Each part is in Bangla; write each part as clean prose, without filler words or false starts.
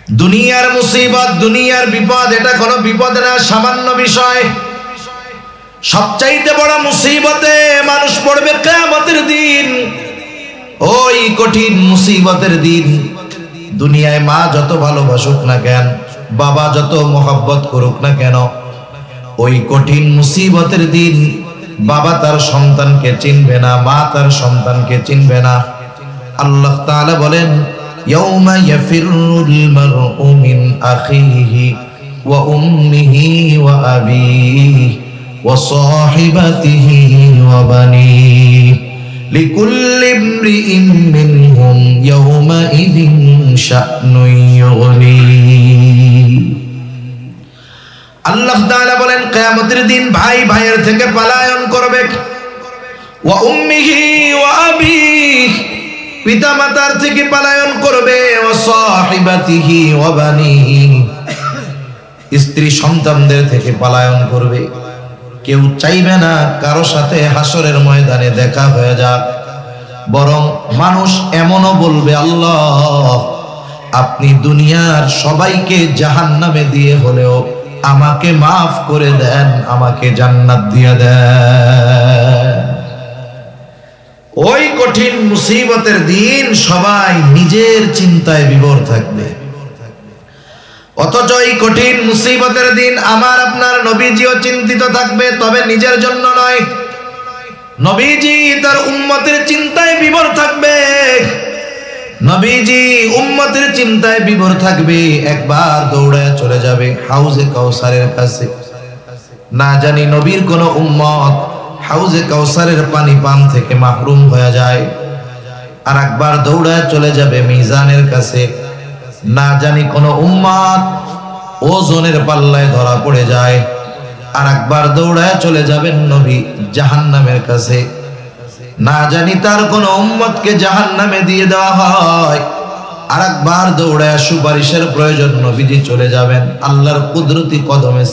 দুনিয়ার মুসিবত, দুনিয়ার বিপদ এটা কোনো বিপদ না, সামান্য বিষয়। সবচাইতে বড় মুসিবতে মানুষ পড়বে কিয়ামতের দিন। ওই কঠিন মুসিবতের দিন দুনিয়ায় মা যত ভালোবাসুক না কেন, বাবা যত মোহাব্বত করুক না কেন, ওই কঠিন মুসিবতের দিন বাবা তার সন্তানকে চিনবে না, মা তার সন্তানকে চিনবে না। আল্লাহ তাআলা বলেন, ইয়াউমা ইয়াফিরুল মারউ মিন আখিহি ওয়া উম্মিহি ওয়া আবিহি ওয়া সাহিবাতিহি ওয়া বানিহি লিকুল্লি ইমরিইন মিনহুম ইয়াউমাইযিন শা'নুন ইউগনি। আল্লাহ তাআলা বলেন, কিয়ামতের দিন ভাই ভাইয়ের থেকে পলায়ন করবে। ওয়া উম্মিহি ওয়া আবিহি, পিতা মাতার থেকে পলায়ন করবে। ওয়া সাহিবাতিহি ওয়া বানিহি, স্ত্রী সন্তানদের থেকে পলায়ন করবে। কেউ চাইবে না কারো সাথে হাসরের ময়দানে দেখা হয়ে যাক, বরং মানুষ এমনও বলবে, আল্লাহ আপনি দুনিয়ার সবাইকে জাহান্নামে দিয়ে হলেও আমাকে মাফ করে দেন, আমাকে জান্নাত দিয়ে দেন। ওই কঠিন মুসিবতের দিন সবাই নিজের চিন্তায় বিভোর থাকবে। অথচ এই কঠিন মুসিবতের দিন আমার আপনার নবীজিও চিন্তিত থাকবে, তবে নিজের জন্য নয়। নবীজি তার উম্মতের চিন্তায় বিভোর থাকবে। নবীজি উম্মতের চিন্তায় বিভোর থাকবে। একবার দৌড়ায় চলে যাবে হাউজে কাউসারের কাছে। না জানি নবীর কোন উম্মত হাউজে কাউসারের পানি পান থেকে মাহরুম হয়ে যায়। আর একবার দৌড়ায় চলে যাবে মিজানের কাছে। না জানি কোন উম্মত ওজনের পাল্লায় ধরা পড়ে যায়। আর একবার দৌড়ায় চলে যাবেন নবী জাহান্নামের কাছে। না জানি তার কোন উম্মতকে জাহান্নামে দিয়ে দেওয়া হয়। আর একবার দৌড়ায় সুপারিশের প্রয়োজন নবীজি চলে যাবেন আল্লাহর কুদরতি কদমে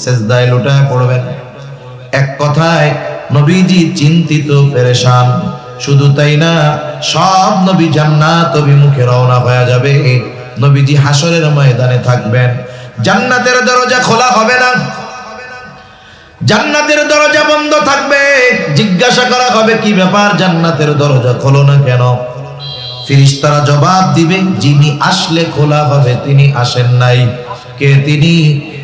সিজদায় লুটায় পড়বেন। এক কথায় নবীজি চিন্তিত পেরেশান। শুধু তাই না, সব নবী জান্নাত অভিমুখে রওনা হয়ে যাবে। নবীজি হাসরের ময়দানে থাকবেন। জান্নাতের দরজা খোলা হবে না, জান্নাতের দরজা বন্ধ থাকবে। জিজ্ঞাসা করা হবে, কি ব্যাপার জান্নাতের দরজা খোলো না কেন? ফেরেশতারা জবাব দিবে, যিনি আসলে খোলা হবে তিনি আসেন নাই। কে তিনি?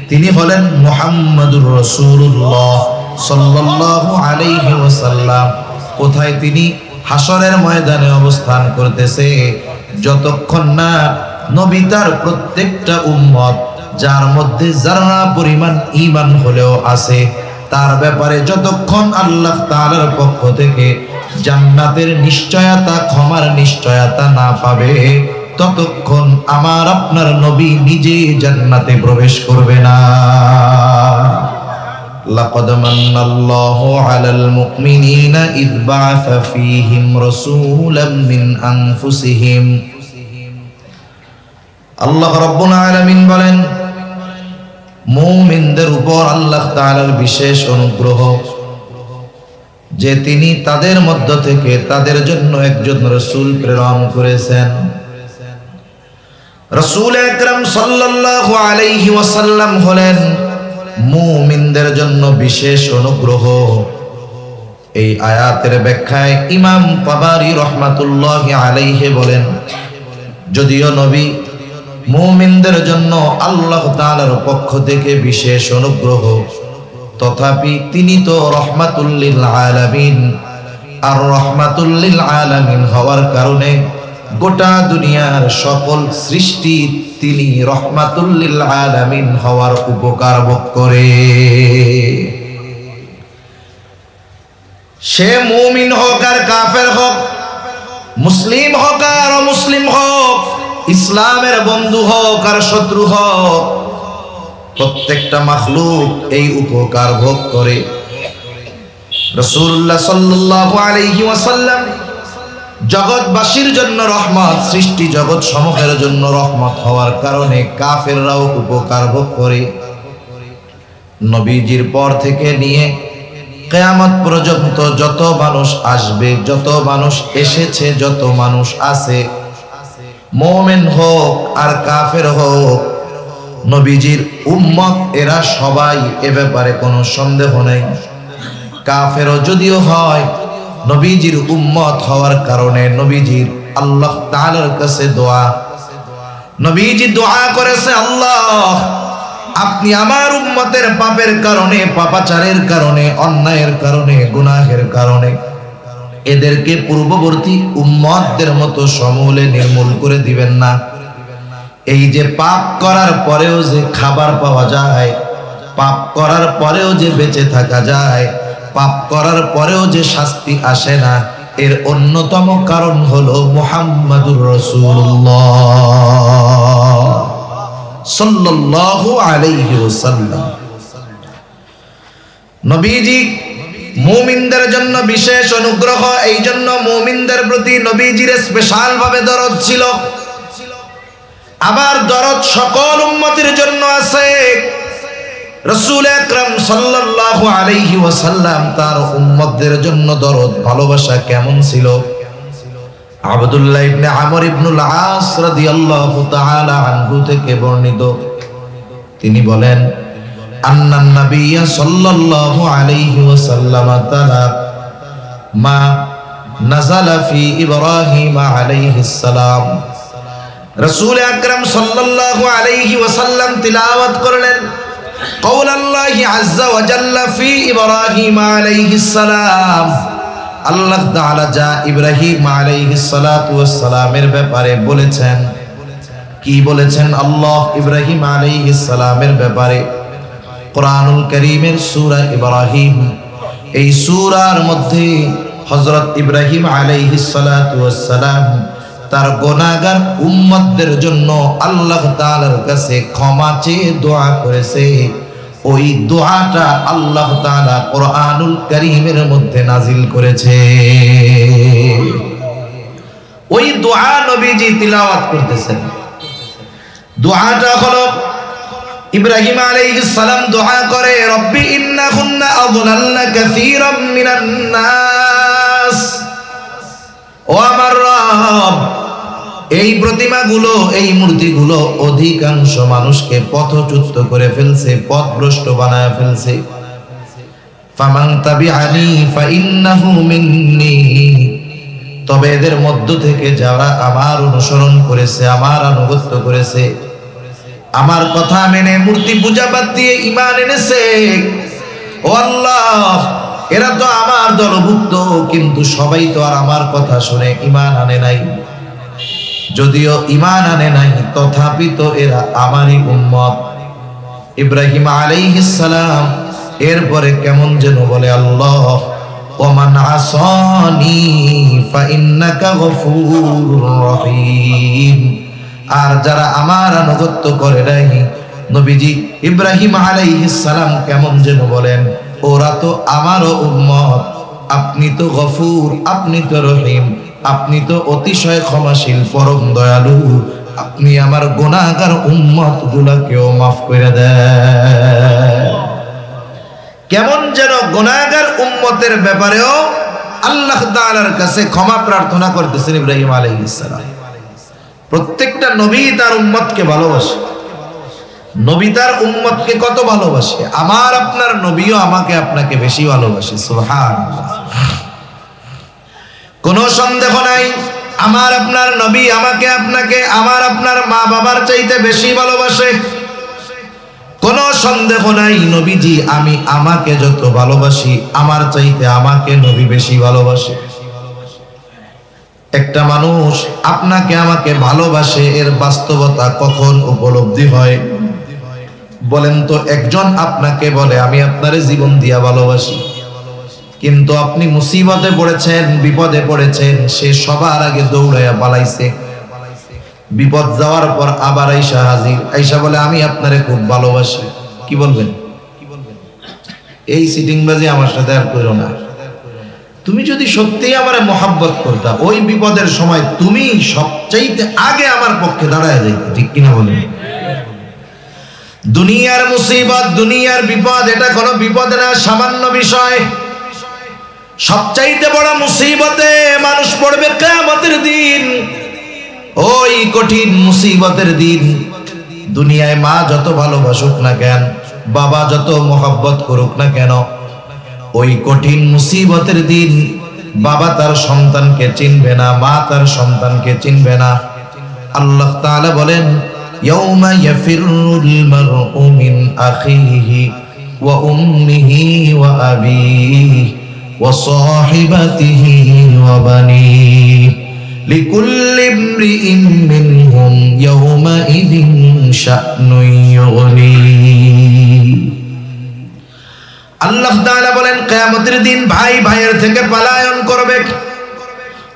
তিনি হলেন মুহাম্মাদুর রাসূলুল্লাহ সাল্লাল্লাহু আলাইহি ওয়াসাল্লাম। কোথায় তিনি? হাসরের ময়দানে অবস্থান করতেছে। যতক্ষণ না নবী তার প্রত্যেকটা উম্মত, যার মধ্যে যারা পরিমাণ ঈমান হলেও আছে, তার ব্যাপারে যতক্ষণ আল্লাহ তাআলার পক্ষ থেকে জান্নাতের নিশ্চয়তা, ক্ষমার নিশ্চয়তা না পাবে, ততক্ষণ আমার আপনার নবী নিজে জান্নাতে প্রবেশ করবে না। লাকাদ মান্নাল্লাহু আলাল মুমিনিনা ইয বা'আসা ফীহিম রাসূলাম মিন আনফুসিহিম। আল্লাহ রাব্বুল আলামিন বলেন, মুমিনদের উপর আল্লাহ তাআলার বিশেষ অনুগ্রহ যে তিনি তাদের মধ্য থেকে তাদের জন্য একজন রাসূল প্রেরণ করেছেন। রাসূল আকরাম সাল্লাল্লাহু আলাইহি ওয়াসাল্লাম হলেন মুমিনদের জন্য বিশেষ অনুগ্রহ। এই আয়াতের ব্যাখ্যায় ইমাম তাবারী রাহমাতুল্লাহি আলাইহি বলেন, যদিও নবী মুমিনদের জন্য আল্লাহ তাআলার পক্ষ থেকে বিশেষ অনুগ্রহ, তথাপি তিনি তো রহমাতুল লিল আলামিন। আর রহমাতুল লিল আলামিন হওয়ার কারণে গোটা দুনিয়ার সকল সৃষ্টি তিনি রহমাতুল লিল আলামিন হওয়ার উপকার ভোগ করে। সে মুমিন হোক আর কাফের হোক, মুসলিম হোক আর অমুসলিম হোক, ইসলামের বন্ধু হোক আর শত্রু হোক, প্রত্যেকটা মাখলুক এই উপকার ভোগ করে। রাসূলুল্লাহ সাল্লাল্লাহু আলাইহি ওয়াসাল্লাম জগৎবাসীর জন্য রহমত, সৃষ্টি জগৎ সমূহের জন্য রহমত হওয়ার কারণে কাফেররাও উপকার ভোগ করে। নবীজির পর থেকে নিয়ে কিয়ামত পর্যন্ত যত মানুষ আসবে, যত মানুষ এসেছে, যত মানুষ আছে, মুমিন হোক আর কাফের হোক, নবীজির উম্মত এরা সবাই, এ ব্যাপারে কোনো সন্দেহ নেই। কাফেরও যদিও হয়, নবীজির উম্মত হওয়ার কারণে নবীজির আল্লাহ তাআলার কাছে দোয়া, নবীজি দোয়া করেছে, আল্লাহ আপনি আমার উম্মতের পাপের কারণে, পাপাচারের কারণে, অন্যায়ের কারণে, গুনাহের কারণে এদেরকে পূর্ববর্তী উম্মতদের মতো সমূলে নির্মূল করে দিবেন না। এই যে পাপ করার পরেও যে খাবার পাওয়া যায়, পাপ করার পরেও যে বেঁচে থাকা যায়, পাপ করার পরেও যে শাস্তি আসে না, এর অন্যতম কারণ হলো মুহাম্মাদুর রাসূলুল্লাহ সাল্লাল্লাহু আলাইহি ওয়াসাল্লাম। নবীজি মুমিনদের জন্য বিশেষ অনুগ্রহ, এই জন্য মুমিনদের প্রতি নবীজির স্পেশাল ভাবে দরদ ছিল। আবার দরদ সকল উম্মতের জন্য আছে। রাসূল আকরাম সাল্লাল্লাহু আলাইহি ওয়াসাল্লাম তার উম্মতদের জন্য দরদ ভালোবাসা কেমন ছিল? আব্দুল্লাহ ইবনে আমর ইবনুল আস রাদিয়াল্লাহু তাআলা আনহু থেকে বর্ণিত, তিনি বলেন, আন্নান নাবিয়্যা সাল্লাল্লাহু আলাইহি ওয়াসাল্লাম তাআলা মা নাযালা ফি ইব্রাহিম আলাইহিস সালাম। রাসূল আকরাম সাল্লাল্লাহু আলাইহি ওয়াসাল্লাম তিলাওয়াত করলেন কওলাল্লাহি আযজা ওয়া জাল্লা ফি ইব্রাহিম আলাইহিস সালাম। আল্লাহ তাআলা যা ইব্রাহিম আলাইহিস সালাতু ওয়াস সালামের ব্যাপারে বলেছেন, কি বলেছেন আল্লাহ ইব্রাহিম আলাইহিস সালামের ব্যাপারে? কোরআনুল কারীমের সূরা ইব্রাহিম, এই সূরার মধ্যে হযরত ইব্রাহিম আলাইহিস সালাতু ওয়াস সালাম তার গুনাহগার উম্মতদের জন্য আল্লাহ তাআলার কাছে ক্ষমা চেয়ে দোয়া করেছে। ওই দোয়াটা আল্লাহ তাআলা কোরআনুল কারীমের মধ্যে নাজিল করেছে। ওই দোয়া নবীজি তিলাওয়াত করতেছেন। দোয়াটা হলো, ইব্রাহিম আলাইহিস সালাম দোয়া করে, রব্বি ইন্নাহুন্না আযলালনা কাসীরাম মিনান নাস। ও আমার রব, এই প্রতিমাগুলো, এই মূর্তিগুলো অধিকাংশ মানুষকে পথচ্যুত করে ফেলছে, পথভ্রষ্ট বানায় ফেলছে। ফামান তাবিআনি ফাইন্নাহু মিন্নি। তবে এদের মধ্য থেকে যারা আমার অনুসরণ করেছে, আমার আনুগত্য করেছে, আমার কথা মেনে মূর্তি পূজা বাদ দিয়ে ঈমান এনেছে, ও আল্লাহ এরা তো আমার দলভুক্ত, কিন্তু সবাই তো আর আমার কথা শুনে ঈমান আনে নাই। যদিও ঈমান আনে নাই, তথাপি তো এরা আমারই উম্মত। ইব্রাহিম আলাইহিস সালাম এরপরে কেমন যেন বলে, আল্লাহ ওমান আসানি ফাইন্নাকা গফুরুর রহিম। আর যারা আমার আনুগত্য করে নাই, নবীজি ইব্রাহিম আলাইহিস সালাম কেমন যেন বলেন, ওরা তো আমারও উম্মত, আপনি তো গফুর, আপনি তো রহিম, আপনি তো অতিশয় ক্ষমাশীল, পরম দয়ালু, আপনি আমার গুনাহগার উম্মত গুলাকেও মাফ করে দেন। কেমন যেন গুনাহগার উম্মতের ব্যাপারেও আল্লাহ তাআলার কাছে ক্ষমা প্রার্থনা করতেছেন ইব্রাহিম আলাইহিস সালাম। প্রত্যেকটা নবী তার উম্মতকে ভালোবাসে। নবী তার উম্মতকে কত ভালোবাসে! আমার আপনার নবীও আমাকে আপনাকে বেশি ভালোবাসে। সুবহানাল্লাহ। কোনো সন্দেহ নাই, আমার আপনার নবী আমাকে আপনাকে আমার আপনার মা বাবার চাইতে বেশি ভালোবাসে। কোনো সন্দেহ নাই, নবীজি আমি আমাকে যত ভালোবাসি, আমার চাইতে আমাকে নবী বেশি ভালোবাসে। একটা মানুষ আপনাকে আমাকে ভালোবাসে, এর বাস্তবতা কখন উপলব্ধি হয় বলেন তো? একজন আপনাকে বলে আমি আপনারে জীবন দিয়া ভালোবাসি, কিন্তু আপনি মুসিবতে পড়েছেন, বিপদে পড়েছেন, সে সবার আগে দৌড়াইয়া পালাইছে। বিপদ যাওয়ার পর আবার আইসা হাজির, আইসা বলে আমি আপনারে খুব ভালোবাসি। কি বলবেন? এই সিটিংবাজি আমার সাথে আর করো না। তুমি যদি সত্যিই আমারে মহাব্বত করতা, ওই বিপদের সময় তুমি সবচাইতে আগে আমার পক্ষে দাঁড়ায় যাইতে। ঠিক কিনা বলেন? দুনিয়ার মুসিবত, দুনিয়ার বিপদ, এটা কোনো বিপদ না, সামান্য বিষয়। সবচাইতে বড় মুসিবতে মানুষ পড়বে কিয়ামতের দিন। ও ওই কঠিন মুসিবতের দিন দুনিয়ায় মা যত ভালোবাসুক না কেন, বাবা যত মোহাব্বত করুক না কেন, ওই কঠিন মুসিবতের দিন বাবা তার সন্তানকে চিনবে না, মা তার সন্তানকে চিনবে না। আল্লাহ তাআলা বলেন, ইয়াউমা ইয়াফিরুল মারউ মিন আখিহি ওয়া উম্মিহি ওয়া আবিহি ওয়া সাহিবাতিহি ওয়া বানিহি লিকুল্লি ইমরিইন মিনহুম ইয়াউমাইযিন শা'নুন ইউগনি। আল্লাহ তাআলা বলেন, কিয়ামতের দিন ভাই ভাইয়ের থেকে পলায়ন করবে।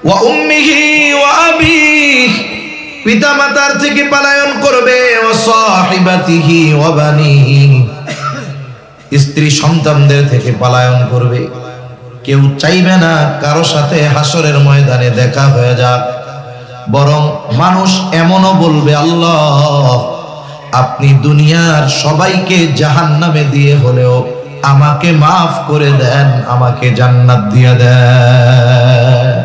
ওয়া উম্মিহি ওয়া আবিহি, পিতা মাতার থেকে পলায়ন করবে। ওয়া সাহিবাতিহি ওয়া বানিহি, স্ত্রী সন্তানদের থেকে পলায়ন করবে। কেউ চাইবে না কারো সাথে হাসরের ময়দানে দেখা হয়ে যাক, বরং মানুষ এমনও বলবে, আল্লাহ আপনি দুনিয়ার সবাইকে জাহান্নামে দিয়ে হলেও আমাকে মাফ করে দেন, আমাকে জান্নাত দিয়ে দেন।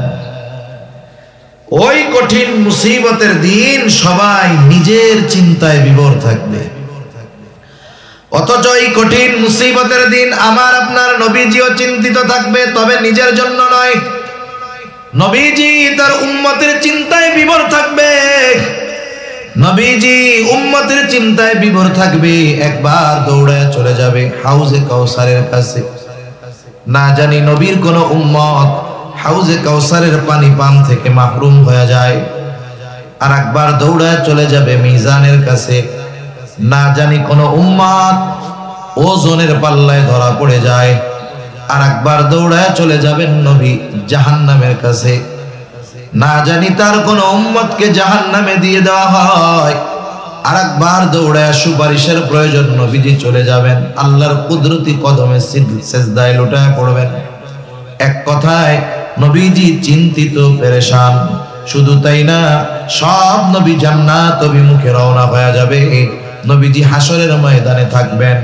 ওই কঠিন মুসিবতের দিন সবাই নিজের চিন্তায় বিভোর থাকবে। অথচ এই কঠিন মুসিবতের দিন আমার আপনার নবীজিও চিন্তিত থাকবে, তবে নিজের জন্য নয়। নবীজি তার উম্মতের চিন্তায় বিভোর থাকবে। নবীজি উম্মতের চিন্তায় বিভোর থাকবে। একবার দৌড়ে চলে যাবে হাউজে কাউসারের কাছে। না জানি নবীর কোন উম্মত হাউজে কাউসারের পানি পান থেকে মাহরুম হয়ে যায়। আর একবার দৌড়ে চলে যাবে মিজানের কাছে। না জানি কোন উম্মত ওজনের পাল্লায় ধরা পড়ে যায়। আর একবার দৌড়ায় চলে যাবেন নবী জাহান্নামের কাছে। না জানি তার কোন উম্মতকে জাহান্নামে দিয়ে দেওয়া হয়। আর একবার দৌড়ায় সুপারিশের প্রয়োজন নবীজি চলে যাবেন আল্লাহর কুদরতি কদমে সিজদায় লুটায় পড়বেন। এক কথায় নবীজি চিন্তিত পেরেশান। শুধু তাই না, সব নবী জান্নাত অভিমুখে রওনা হয়ে যাবে। নবীজি হাসরের ময়দানে থাকবেন।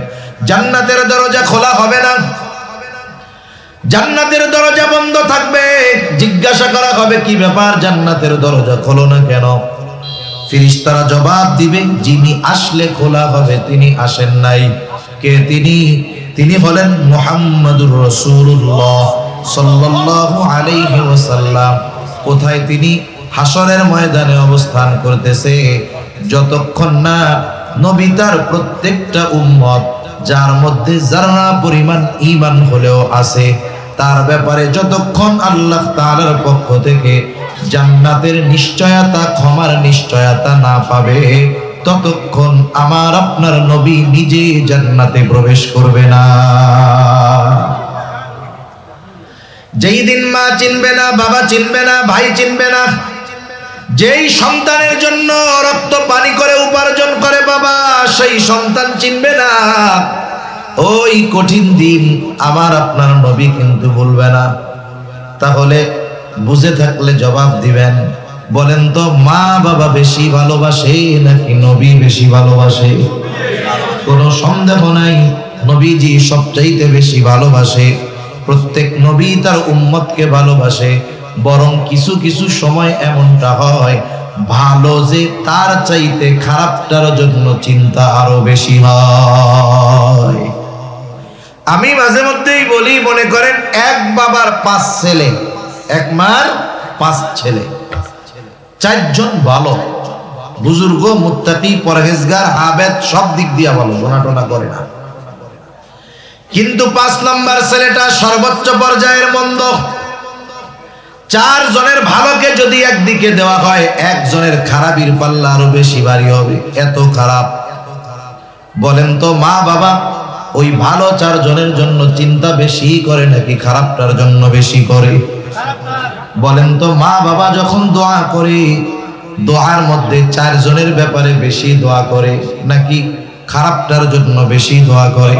জান্নাতের দরজা খোলা হবে না, জান্নাতের দরজা বন্ধ থাকবে। জিজ্ঞাসা করা হবে, কি ব্যাপার জান্নাতের দরজা খোলো না কেন? ফেরেশতারা জবাব দিবে, যিনি আসলে খোলা হবে তিনি আসেন নাই। কে তিনি? তিনি হলেন মুহাম্মাদুর রাসূলুল্লাহ সাল্লাল্লাহু আলাইহি ওয়াসাল্লাম। কোথায় তিনি? হাসরের ময়দানে অবস্থান করতেছে। যতক্ষণ না নবী তার প্রত্যেকটা উম্মত, যার মধ্যে যারা পরিমাণ ঈমান হলেও আছে, তার ব্যাপারে যতক্ষণ আল্লাহ তাআলার পক্ষ থেকে জান্নাতের নিশ্চয়তা, ক্ষমার নিশ্চয়তা না পাবে, ততক্ষণ আমার আপনার নবী নিজে জান্নাতে প্রবেশ করবে না। যেই দিন মা চিনবে না, বাবা চিনবে না, ভাই চিনবে না, যেই সন্তানের জন্য রক্ত পানি করে উপার্জন করে বাবা, সেই সন্তান চিনবে না, ওই কঠিন দিন আমার আপনার নবী কিন্তু বলবে না। তাহলে বুঝে থাকলে জবাব দিবেন। বলেন তো, মা বাবা বেশি ভালোবাসে নাকি নবী বেশি ভালোবাসে? কোনো সন্দেহ নাই, নবীজি সবচাইতে বেশি ভালোবাসে। প্রত্যেক নবী তার উম্মতকে ভালোবাসে। বরং কিছু কিছু সময় এমনটা হয়, ভালো যে তার চাইতে খারাপটার জন্য চিন্তা আরো বেশি হয়। আমি মাঝে মধ্যেই বলি, মনে করেন এক বাবার 5 ছেলে, এক মার 5 ছেলে, 4 জন ভালো, বুজুর্গ, মুত্তাকি, পরহেজগার, আবেদ, সব দিক দিয়ে ভালো, গোনাটোনা করে না। কিন্তু 5 নম্বর ছেলেটা সর্বোচ্চ পর্যায়ের মন্দ। 4 জনের ভালোকে যদি একদিকে দেওয়া হয়, একজনের খারাপির পাল্লা আরো বেশি ভারী হবে, এত খারাপ। বলেন তো, মা বাবা ওই ভালো 4 জনের জন্য চিন্তা বেশি করে নাকি খারাপটার জন্য বেশি করে? বলেন তো, মা বাবা যখন দোয়া করে, দোয়ার মধ্যে 4 জনের ব্যাপারে বেশি দোয়া করে নাকি খারাপটার জন্য বেশি দোয়া করে?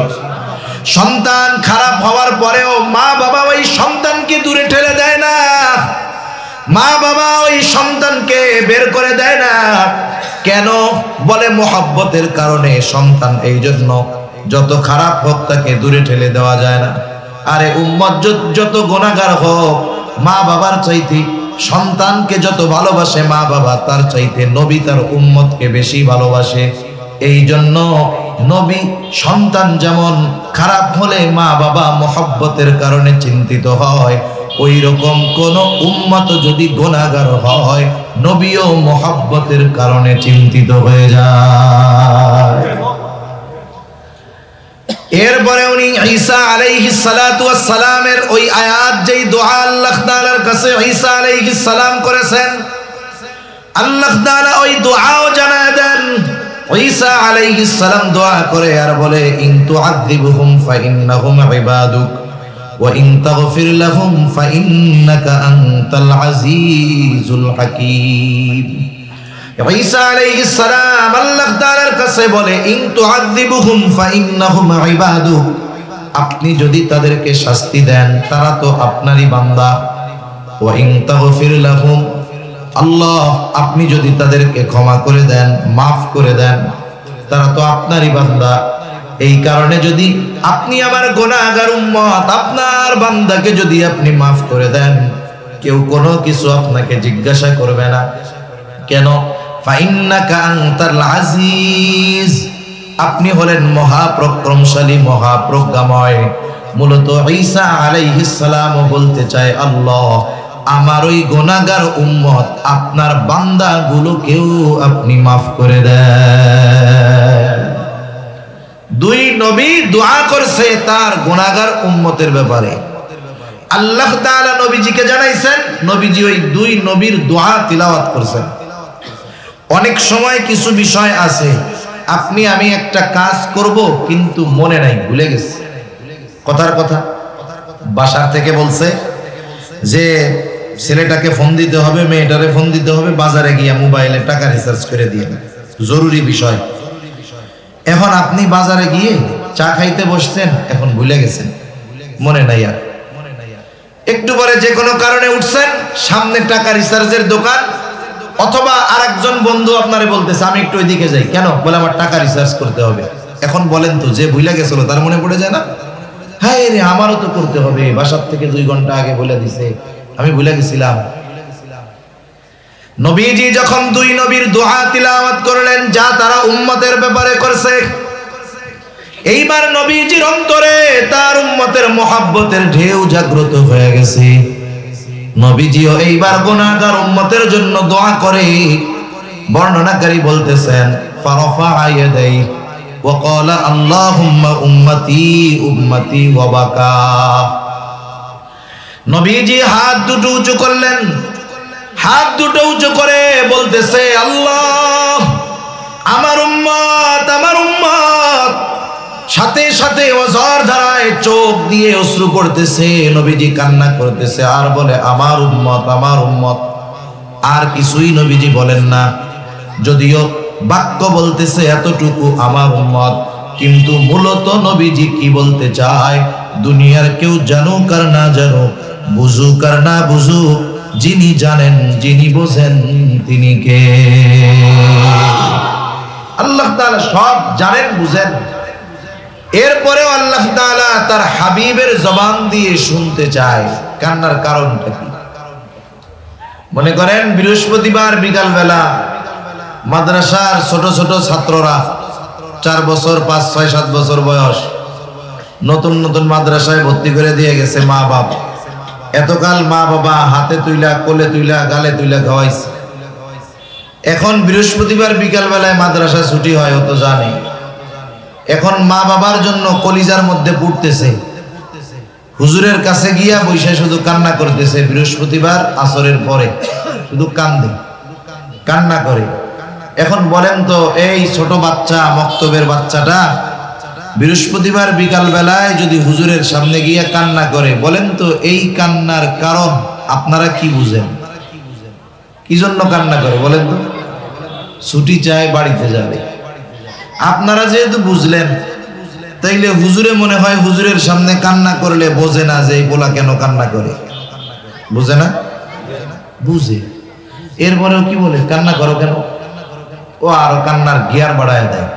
সন্তান খারাপ হওয়ার পরেও মা বাবা ওই সন্তানকে দূরে ঠেলে দেয় না, মা বাবা ওই সন্তানকে বের করে দেয় না। কেন? বলে মোহাব্বতের কারণে। সন্তান এই জন্য যত খারাপ হোক তাকে দূরে ঠেলে দেওয়া যায় না। আরে উম্মত যত গুনাহগার হোক, মা বাবার চাইতে সন্তানকে যত ভালোবাসে মা বাবা, তার চাইতে নবী তার উম্মতকে বেশি ভালোবাসে। এই জন্য নবী সন্তান যেমন খারাপ হলে মা বাবা মহব্বতের কারণে চিন্তিত হয়, ওই রকম কোন উম্মত যদি গুনাহগার হয় নবীও মহব্বতের কারণে চিন্তিত হয়ে যায়। এরপরে উনি ঈসা আলাইহিস সালাতু ওয়াস সালামের ওই আয়াত, যেই দোয়া আল্লাহ তাআলার কাছে ঈসা আলাইহিস সালাম করেছেন, আল্লাহ তাআলা ওই দোয়াও জানায় দেন। ঈসা আলাইহিস সালাম দোয়া করে আর বলে, ইন তুআযিবহুম ফাইন্নাহুম ইবাদুক ওয়া ইন তাগফির লাহুম ফাইন্নাকা আনতাল আজিজুল হাকীম। ঈসা আলাইহিস সালাম আল্লাহ তাআলার কাছে বলে, ইন তুআযিবহুম ফাইন্নাহুম ইবাদুক, আপনি যদি তাদেরকে শাস্তি দেন তারা তো আপনারই বান্দা। ওয়া ইন তাগফির লাহুম, আল্লাহ আপনি যদি তাদেরকে ক্ষমা করে দেন, মাফ করে দেন, তারা তো আপনারই বান্দা। এই কারণে যদি আপনি আমার গুনাহগার উম্মত, আপনার বান্দাকে যদি আপনি মাফ করে দেন, কেউ কোনো কিছু আপনাকে জিজ্ঞাসা করবে না। কেন? ফাইন্নাকা আনতাল আজিজ, আপনি হলেন মহাপরাক্রমশালী, মহাপ্রজ্ঞাময়। মূলত ঈসা আলাইহিস সালাম বলতে চায়, আল্লাহ আমার ওই গুনাহগার উম্মত আপনার বান্দাগুলোকেও আপনি মাফ করে দেন। দুই নবী দোয়া করছে তার গুনাহগার উম্মতের ব্যাপারে। আল্লাহ তাআলা নবীজিকে জানাইছেন, নবীজি ওই দুই নবীর দোয়া তিলাওয়াত করছেন। অনেক সময় কিছু বিষয় আছে আপনি আমি একটা কাজ করব কিন্তু মনে নাই, ভুলে গেছি। কথার কথা, বাসার থেকে বলছে যে ছেলেটাকে ফোন দিতে হবে, মেয়েটারে ফোন দিতে হবে, বাজারে গিয়ে মোবাইলে টাকা রিচার্জ করে দিয়ে, জরুরি বিষয়। এখন আপনি বাজারে গিয়ে চা খাইতে বসছেন, এখন ভুলে গেছেন, মনে নাই আর। একটু পরে যে কোনো কারণে উঠছেন, সামনে টাকা রিচার্জের দোকান, অথবা আরেকজন বন্ধু আপনারে বলতেছে আমি একটু ওইদিকে যাই। কেন? বলে আমার টাকা রিচার্জ করতে হবে। এখন বলেন তো, যে ভুলে গেছিল তার মনে পড়ে যায় না? হ্যাঁ রে, আমারও তো করতে হবে, বাসার থেকে 2 ঘন্টা আগে বলে দিছে, আমি ভুলে গেছিলাম। নবীজি যখন দুই নবীর দোয়া তিলাওয়াত করলেন, যা তারা উম্মতের ব্যাপারে করছে, এইবার নবীজির অন্তরে তার উম্মতের মহব্বতের ঢেউ জাগ্রত হয়ে গেছে। নবীজিও এইবার গুনাহগার উম্মতের জন্য দোয়া করে। বর্ণনাকারী বলতেছেন, ফারাফা ইয়াদাই ওয়া ক্বালা আল্লাহুম্মা উম্মতি উম্মতি ওয়া বাকা। নবীজি হাত দুটো উঁচু করলেন, হাত দুটো উঁচু করে বলতেছে, আল্লাহ আমার উম্মত, আমার উম্মত। সাথে সাথে ওজর ধারায় চোখ দিয়ে অশ্রু পড়তেছে, নবীজি কান্না করতেছে আর বলে আমার উম্মত, আমার উম্মত। আর কিছুই নবীজি বলেন না, যদিও বাক্য বলতেছে এতটুকু আমার উম্মত, কিন্তু মূলত নবীজি কি বলতে চায়, দুনিয়ার কেউ জানুক আর না জানুক, বুঝুক আর না বুঝুক, যিনি জানেন, যিনি বোঝেন তিনি কে? আল্লাহ তাআলা সব জানেন, বুঝেন। এরপরেও আল্লাহ তাআলা তার হাবিবের জবান দিয়ে শুনতে চায় কান্নার কারণটা কি। মনে করেন বৃহস্পতিবার বিকাল বেলা মাদ্রাসার ছোট ছোট ছাত্ররা, 4 বছর 5, 6, 7 বছর বয়স, নতুন নতুন মাদ্রাসায় ভর্তি করে দিয়ে গেছে মা বাপ। এতকাল মা বাবা হাতে তুইলা, কোলে তুইলা, গালে তুইলা খাওয়াইছে। এখন বৃহস্পতিবার বিকাল বেলায় মাদ্রাসা ছুটি হয়, ও তো জানে। এখন মা বাবার জন্য কলিজার মধ্যে পড়তেছে, হুজুরের কাছে গিয়া বৈশা শুধু কান্না করতেছে। বৃহস্পতিবার আসরের পরে শুধু কান্দে, কান্না করে। এখন বলেন তো, এই ছোট বাচ্চা, মক্তবের বাচ্চাটা বৃহস্পতিবার বিকাল বেলায় যদি হুজুরের সামনে গিয়া কান্না করে, বলেন তো এই কান্নার কারণ আপনারা কি বুঝেন? কি জন্য কান্না করে বলেন তো? ছুটি চায়, বাড়িতে যাবে। আপনারা যেহেতু বুঝলেন, তাইলে হুজুরে মনে হয় হুজুরের সামনে কান্না করলে বোঝে না যে এই পোলা কেন কান্না করে, বুঝে না? বুঝে। এরপরেও কি বলে, কান্না করো কেন? ও আরো কান্নার গিয়ার বাড়ায় দেয়,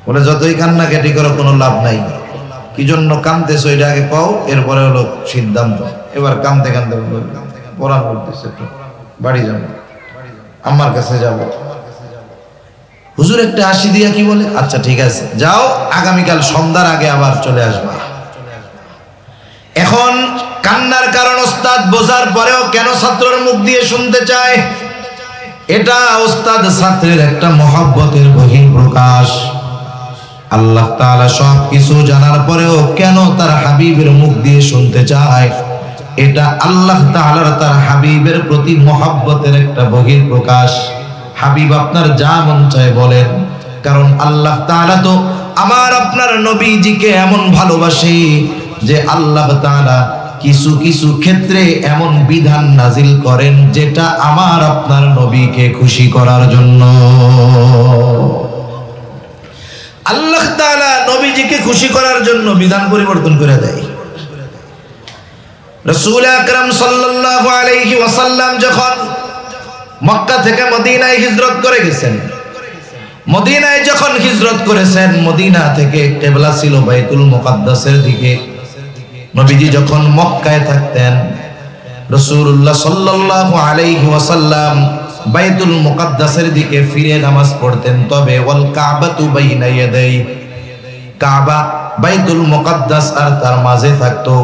বলে যতই কান্না কেটে করো কোনো লাভ নাই, কি জন্য কাঁদতেছো এটা আগে কও, এরপরে হলো সিদ্ধান্ত। এবার কাঁদতে কাঁদতে পড়া করতেছে, একটু বাড়ি যাবো, আমার কাছে যাব। হুজুর একটা হাসি দিয়া কি বলে, আচ্ছা ঠিক আছে যাও, আগামীকাল সন্ধ্যার আগে আবার চলে আসবা। এখন কান্নার কারণ ওস্তাদ বোঝার পরেও কেন ছাত্রের মুখ দিয়ে শুনতে চায়? এটা ওস্তাদ ছাত্রের একটা মহব্বতের বহিঃপ্রকাশ। আল্লাহ তাআলা সব কিছু জানার পরেও কেন তার হাবিবের মুখ দিয়ে শুনতে চায়? এটা আল্লাহ তাআলার তার হাবিবের প্রতি মহব্বতের একটা বহিঃপ্রকাশ। হাবিব আপনার যা মন চায় বলেন, কারণ আল্লাহ তাআলা তো আমার আপনার নবীজিকে এমন ভালোবাসে যে আল্লাহ তাআলা কিছু কিছু ক্ষেত্রে এমন বিধান নাজিল করেন যেটা আমার আপনার নবীকে খুশি করার জন্য। আল্লাহ তাআলা নবীজিকে খুশি করার জন্য বিধান পরিবর্তন করে দেয়। রাসূল আকরাম সাল্লাল্লাহু আলাইহি ওয়াসাল্লাম যখন মক্কা থেকে মদিনায় হিজরত করে গেছেন, মদিনায় যখন হিজরত করেছেন, মদিনা থেকে কিবলা ছিল বাইতুল মুকাদ্দাসের দিকে। নবীজি যখন মক্কায় থাকতেন, রাসূলুল্লাহ সাল্লাল্লাহু আলাইহি ওয়াসাল্লাম বাইতুল মুকাদ্দাসের দিকে ফিরে নামাজ পড়তেন। তবে ওয়াল কাবাতু বাইনা ইয়াদাই, কাবা বাইতুল মুকাদ্দাস আর তার মাঝে থাকতো,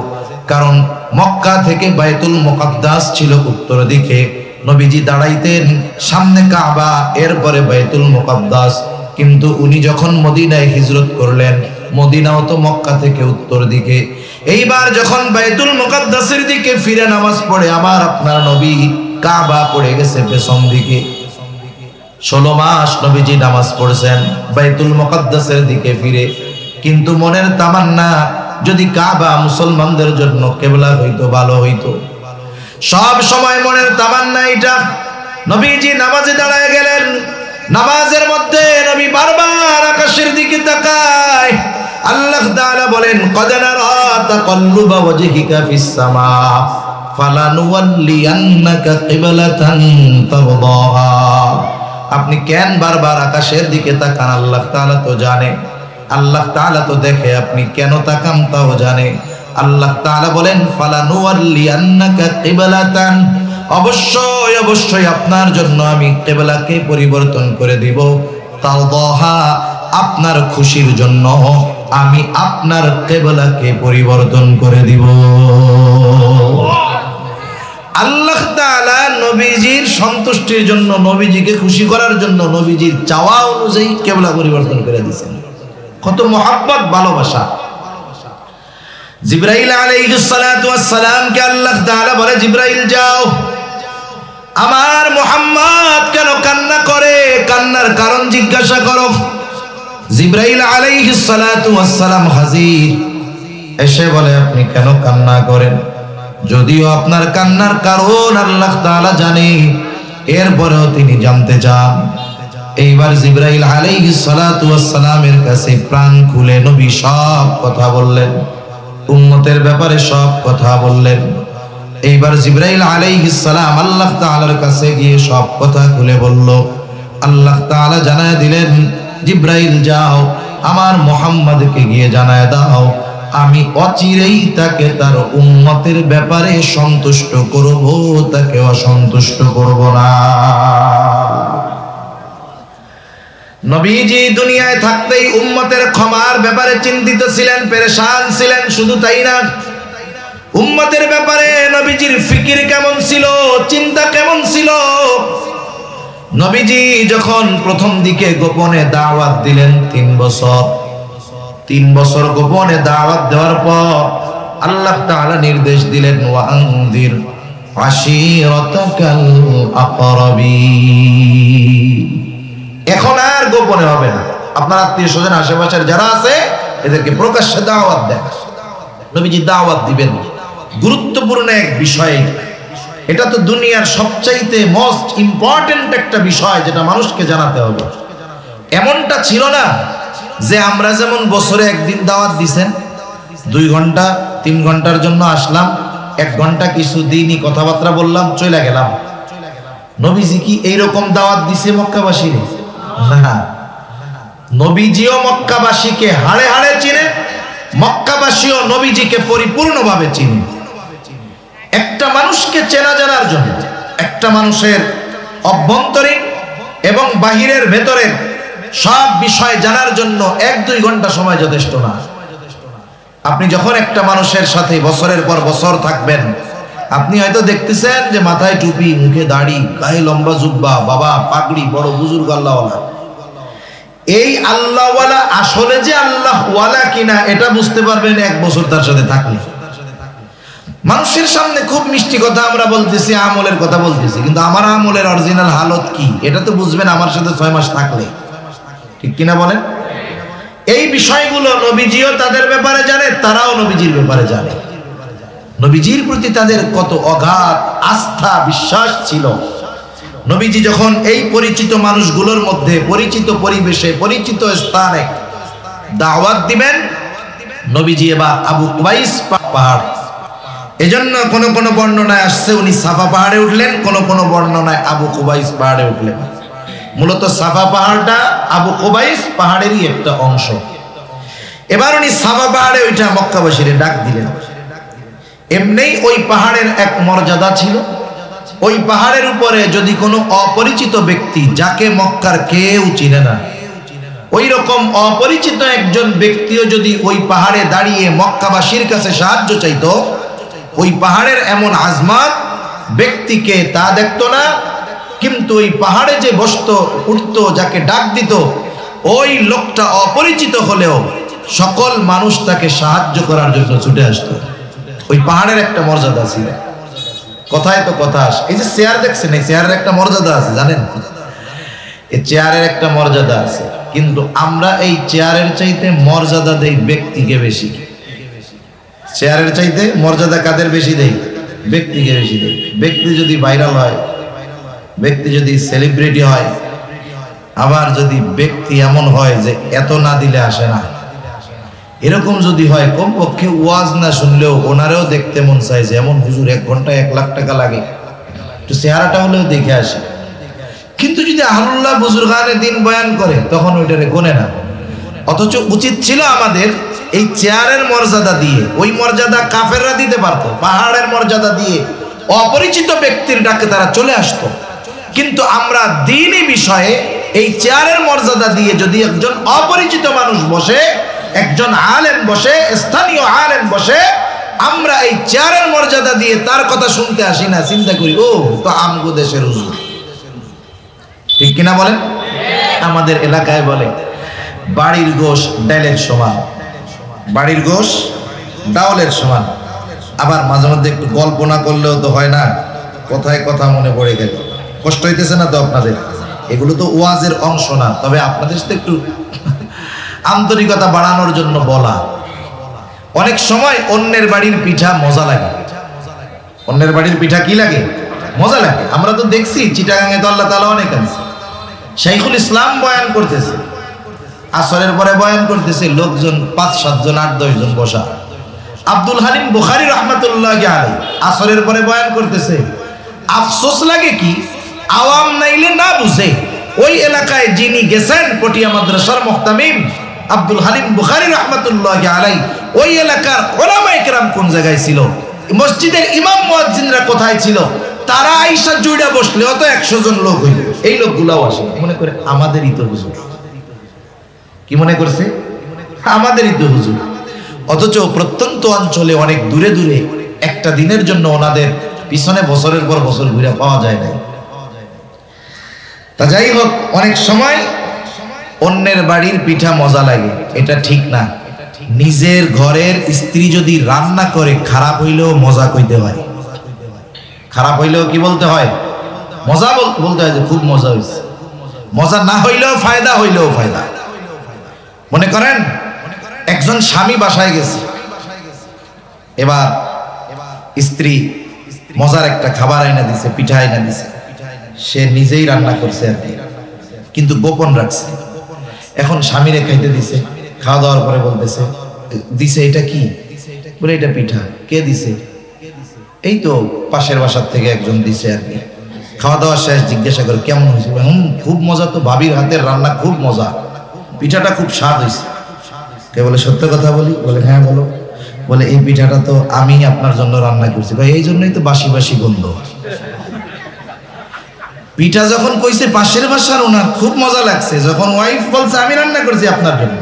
কারণ মক্কা থেকে বাইতুল মুকাদ্দাস ছিল উত্তর দিকে। নবীজি দাঁড়াইতেন সামনে কাবা, এরপরে বাইতুল মুকাদ্দাস। কিন্তু উনি যখন মদিনায় হিজরত করলেন, মদিনাও তো মক্কা থেকে উত্তর দিকে, এইবার যখন বাইতুল মুকাদ্দাসের দিকে ফিরে নামাজ পড়ে আমার আপনার নবী, কাবা পড়ে গেছে পেছন দিকে। 16 মাস নবীজি নামাজ পড়ছেন বাইতুল মুকাদ্দাসের দিকে ফিরে, কিন্তু মনের তামান্না যদি কাবা মুসলমানদের জন্য কিবলা হইতো ভালো হইতো। সব সময় মনের তামান্না এটা। নবীজি নামাজে দাঁড়ায় গেলেন, নামাজের মধ্যে নবী বারবার আকাশের দিকে তাকায়। আল্লাহ তাআলা বলেন, ক্বাদ নারা তাকাল্লুবা ওয়াজহিকা ফিস সামা ফালানুওয়াল্লিয়ান্নাকা কিবলাতান তারদাহা। আপনি কেন বারবার আকাশের দিকে তাকান? আল্লাহ তাআলা তো জানে, আল্লাহ তাআলা তো দেখে, আপনি কেন তাকান তাও জানে। আল্লাহ তাআলা বলেন, ফালানুওয়াল্লিয়ান্নাকা কিবলাতান, অবশ্যই অবশ্যই আপনার জন্য আমি কিবলাকে পরিবর্তন করে দিব। তারদাহা, আপনার খুশির জন্য আমি আপনার কিবলাকে পরিবর্তন করে দিব। আল্লাহ তাআলা নবীজির সন্তুষ্টির জন্য, নবীজিকে খুশি করার জন্য নবীজির চাওয়া অনুযায়ী কিবলা পরিবর্তন করে দিয়েছেন। কত মহব্বত, ভালোবাসা। জিবরাইল আলাইহিস সালাতু ওয়াস সালাম কে আল্লাহ তাআলা বলে, জিবরাইল যাও, আমার মুহাম্মদ কেন কান্না করে, কান্নার কারণ জিজ্ঞাসা করো। জিবরাইল আলাইহিস সালাতু ওয়াস সালাম হাজির, এসে বলে, আপনি কেন কান্না করেন? যদিও আপনার কান্নার কারণ আল্লাহ তাআলা জানে, এরপরেও তিনি জানতে চান। এইবার জিবরাইল আলাইহিস সালাতু ওয়াস সালামের কাছে প্রাণ খুলে নবী সব কথা বললেন, উম্মতের ব্যাপারে সব কথা বললেন। এইবার জিবরাইল আলাইহিস সালাম আল্লাহ তাআলার কাছে গিয়ে সব কথা খুলে বলল। আল্লাহ তাআলা জানায় দিলেন, জিবরাইল যাও, আমার মুহাম্মদকে গিয়ে জানায় দাও, আমি অচিরেই তাকে তার উম্মতের ব্যাপারে সন্তুষ্ট করব, তাকে অসন্তুষ্ট করব না। নবীজি দুনিয়ায় থাকতেই উম্মতের ক্ষমার ব্যাপারে চিন্তিত ছিলেন, পেরেশান ছিলেন। শুধু তাই না, উম্মতের ব্যাপারে নবীজির ফিকির কেমন ছিল, চিন্তা কেমন ছিল। নবীজি যখন প্রথম দিকে গোপনে দাওয়াত দিলেন 3 বছর গোপনে দাওয়াত দেওয়ার পর আল্লাহ তাআলা নির্দেশ দিলেন, ওয়ানজির আশীরাতাকাল আকরাবিন। এখন আর গোপনে হবে না, আপনার আত্মীয় স্বজন আশেপাশের যারা আছে এদেরকে প্রকাশ্যে দাওয়াত দেন। নবীজি দাওয়াত দিবেন, গুরুত্বপূর্ণ এক বিষয়। এটা তো দুনিয়ার সবচাইতে মোস্ট ইম্পর্টেন্ট একটা বিষয় যেটা মানুষকে জানাতে হবে। এমনটা ছিল না যে আমরা যেমন বছরে একদিন দাওয়াত দিছেন, 2 ঘন্টা 3 ঘন্টার জন্য আসলাম, 1 ঘন্টা কিছু দিনই কথাবার্তা বললাম, চলে গেলাম। নবীজি কি এইরকম দাওয়াত দিছে মক্কাবাসীর? না, নবীজিও মক্কাবাসীকে হাড়ে হাড়ে চিনে, মক্কাবাসীও নবীজিকে পরিপূর্ণভাবে চিনে। একটা মানুষকে চেনা জানার জন্য, একটা মানুষের অভ্যন্তরীণ এবং বাহিরের ভেতরের সব বিষয় জানার জন্য 1-2 ঘন্টা সময় যথেষ্ট না। আপনি যখন একটা মানুষের সাথে বছরের পর বছর থাকবেন, আপনি হয়তো দেখতেছেন যে মাথায় টুপি, মুখে দাড়ি, গায়ে লম্বা জুব্বা, বাবা পাগড়ি, বড় বুজুর্গ আল্লাহওয়ালা। এই আল্লাহওয়ালা আসলে যে আল্লাহওয়ালা কিনা এটা বুঝতে পারবেন 1 বছর তার সাথে থাকলে। মানুষের সামনে খুব মিষ্টি কথা আমরা বলতেছি, আমলের কথা বলতেছি, কিন্তু আমার আমলের অরিজিনাল হালত কি এটা তো বুঝবেন আমার সাথে 6 মাস থাকলে, ঠিক কিনা বলেন? এই বিষয়গুলো নবীজিও তাদের ব্যাপারে জানে, তারাও নবীজির ব্যাপারে জানে। নবীজির প্রতি তাদের কত অগাধ আস্থা বিশ্বাস ছিল। নবীজি যখন এই পরিচিত মানুষগুলোর মধ্যে, পরিচিত পরিবেশে, পরিচিত স্থানে দাওয়াত দিবেন, নবীজি এবার আবু কুবাইস পাহাড়, এজন্য কোন কোন বর্ণনায় আসছে উনি সাফা পাহাড়ে উঠলেন, কোন কোন বর্ণনায় আবু কুবাইস পাহাড়ে উঠলেন। মূলত সাফা পাহাড়টা আবু কুবাইস পাহাড়েরই একটা অংশ। এবার উনি সাফা পাহাড়ে ওইটা মক্কাবাসীরে ডাক দিলেন। এমনিই ওই পাহাড়ের এক মর্যাদা ছিল। ওই পাহাড়ের উপরে যদি কোনো অপরিচিত ব্যক্তি, যাকে মক্কার কেউ চিনে না, ওই রকম অপরিচিত একজন ব্যক্তিও যদি ওই পাহাড়ে দাঁড়িয়ে মক্কাবাসীর কাছে সাহায্য চাইতো, ওই পাহাড়ের এমন আজমাত ব্যক্তিকে তা দেখতো না, কিন্তু ওই পাহাড়ে যে বসতো, উঠতো, যাকে ডাক দিত, ওই লোকটা অপরিচিত হলেও সকল মানুষ তাকে সাহায্য করার জন্য ছুটে আসতো। ওই পাহাড়ের একটা মর্যাদা ছিল। কথায় তো কথা আসে, এই যে চেয়ার দেখছেন, এই চেয়ারের একটা মর্যাদা আছে জানেন? এই চেয়ারের একটা মর্যাদা আছে, কিন্তু আমরা এই চেয়ারের চাইতে মর্যাদা দেই ব্যক্তিকে বেশি। চেয়ারের চাইতে মর্যাদা কাদের বেশি দেই? ব্যক্তিকে বেশি দেই। ব্যক্তি যদি ভাইরাল হয়, ব্যক্তি যদি সেলিব্রিটি হয়, আবার যদি ব্যক্তি এমন হয় যে এত না দিলে আসে না, এরকম যদি হয়, কমপক্ষে ওয়াজ না শুনলেও ওনারেও দেখতে মন চাইছে, এমন হুজুর 1 ঘন্টায় 1 লাখ টাকা লাগে, একটু চেহারাটা হলেও দেখে আসে। কিন্তু যদি আহলুল্লাহ বুজুর্গানে দিন বয়ান করে, তখন ওইটারে গোনে না। অথচ উচিত ছিল আমাদের এই চেয়ারের মর্যাদা দিয়ে, ওই মর্যাদা কাফেররা দিতে পারতো, পাহাড়ের মর্যাদা দিয়ে অপরিচিত ব্যক্তির ডাকে তারা চলে আসতো। কিন্তু আমরা দ্বীনি বিষয়ে এই চেয়ারের মর্যাদা দিয়ে যদি একজন অপরিচিত মানুষ বসে, একজন আলেম বসে, স্থানীয় আলেম বসে, আমরা এই চেয়ারের মর্যাদা দিয়ে তার কথা শুনতে আসি না, চিন্তা করি ও তো আমগো দেশের হুজুর, ঠিক কিনা বলেন? আমাদের এলাকায় বলে বাড়ির গোশ ডালের সমান, বাড়ির গোশ ডাউলের সমান। আবার মাঝে মধ্যে একটু গল্প না করলেও তো হয় না, কথায় কথা মনে পড়ে গেল। কষ্ট হইতেছে না তো আপনাদের? এগুলো তো ওয়াজের অংশ না, তবে আপনাদের সাথে একটু আন্তরিকতা বাড়ানোর জন্য বলা। অনেক সময় অন্যের বাড়ির পিঠা মজা লাগে। অন্যের বাড়ির পিঠা কি লাগে? মজা লাগে। আমরা তো দেখছি চিটাগাঙে তো আল্লাহ তাআলা অনেক আছে। শাইখুল ইসলাম বয়ান করতেছে, আসরের পরে বয়ান করতেছে, লোকজন 5-7 জন 8-10 জন বসা। আব্দুল হালিম বুখারী রাহমাতুল্লাহি আলাইহি আসরের পরে বয়ান করতেছে। আফসোস লাগে কি, আওয়াম নাইলে না বুঝে, ওই এলাকায় যিনি গেছেন পটিয়া মাদ্রাসার মুহতামিম আব্দুল হালিম বুখারী রাহমাতুল্লাহি আলাইহি, ওই এলাকার উলামায়ে কেরাম কোন জায়গায় ছিল, মসজিদের ইমাম মুয়াজ্জিনরা কোথায় ছিল, তারা আইসা জুড়ে বসলে অত 100 জন লোক হইল। এই লোকগুলাও আসে, মনে করে আমাদেরই তো হুজুর। কি মনে করছে? আমাদেরই তো হুজুর। অথচ প্রত্যন্ত অঞ্চলে অনেক দূরে দূরে একটা দিনের জন্য ওনাদের পিছনে বছরের পর বছর ঘুরে পাওয়া যায় না। তা যাই হোক, অনেক সময় অন্যের বাড়ির পিঠা মজা লাগে, এটা ঠিক না। নিজের ঘরের স্ত্রী যদি রান্না করে, খারাপ হইলেও মজা কইতে হয়। খারাপ হইলেও কি বলতে হয়? মজা বলতে হয় যে খুব মজা হয়েছে। মজা না হইলেও ফায়দা, হইলেও ফায়দা। মনে করেন একজন স্বামী বাসায় গেছে, এবার স্ত্রী মজার একটা খাবার আইনা দিছে, পিঠা আইনা দিছে, সে নিজেই রান্না করছে আর কি, কিন্তু গোপন রাখছে। এখন স্বামীরে খাইতে দিছে, খাওয়া দাওয়ার পরে বলতেছে, দিছে এটা কি? বলে এটা পিঠা। কে দিছে? এই তো পাশের বাসার থেকে একজন দিছে আর কি। খাওয়া দাওয়া শেষ, জিজ্ঞাসা করে কেমন হয়েছে? খুব মজা তো, ভাবির হাতের রান্না খুব মজা, পিঠাটা খুব স্বাদ হয়েছে। কে বলে সত্য কথা বলি? বলে হ্যাঁ বলো। বলে এই পিঠাটা তো আমি আপনার জন্য রান্না করছি। ভাই এই জন্যই তো বাসি বাসি গন্ধ। পিঠা যখন কইছে পাশের বাসার ওনার খুব মজা লাগছে, যখন ওয়াইফ বলছে আমি রান্না করছি আপনার জন্য,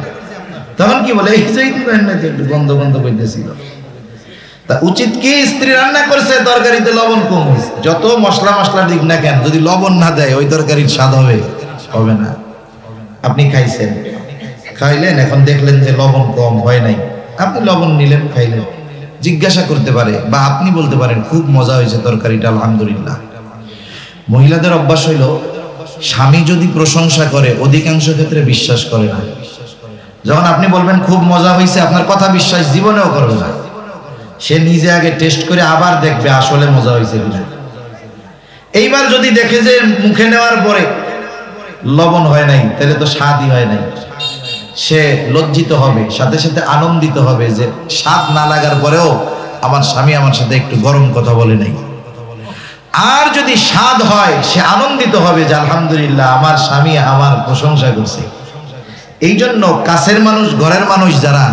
তখন কি বলে এই যে একটু গন্ধ গন্ধ করতেছিল। তা উচিত কি, স্ত্রী রান্না করছে তরকারিতে লবণ কম হয়েছে, যত মশলা মশলা দিক না কেন যদি লবণ না দেয় ওই তরকারির স্বাদ হবে না। আপনি খাইছেন, খাইলেন, এখন দেখলেন যে লবণ কম হয় নাই, আপনি লবণ নিলেন খাইলেন, জিজ্ঞাসা করতে পারে বা আপনি বলতে পারেন খুব মজা হয়েছে তরকারিটা আলহামদুলিল্লাহ। মহিলাদের অভ্যাস হইল স্বামী যদি প্রশংসা করে অধিকাংশ ক্ষেত্রে বিশ্বাস করে না। যখন আপনি বলবেন খুব মজা হয়েছে, আপনার কথা বিশ্বাস জীবনেও করবে না, সে নিজে আগে টেস্ট করে আবার দেখবে আসলে মজা হয়েছে কিনা। এইবার যদি দেখে যে মুখে নেওয়ার পরে লবণ হয় নাই, তাহলে তো স্বাদই হয় নাই, সে লজ্জিত হবে, সাথে সাথে আনন্দিত হবে যে স্বাদ না লাগার পরেও আমার স্বামী আমার সাথে একটু গরম কথা বলে নাই। আর যদি স্বাদ হয় সে আনন্দিত হবে যে আলহামদুলিল্লাহ আমার স্বামী আমার প্রশংসা করছে। এই জন্য কাছের মানুষ, ঘরের মানুষ যারা,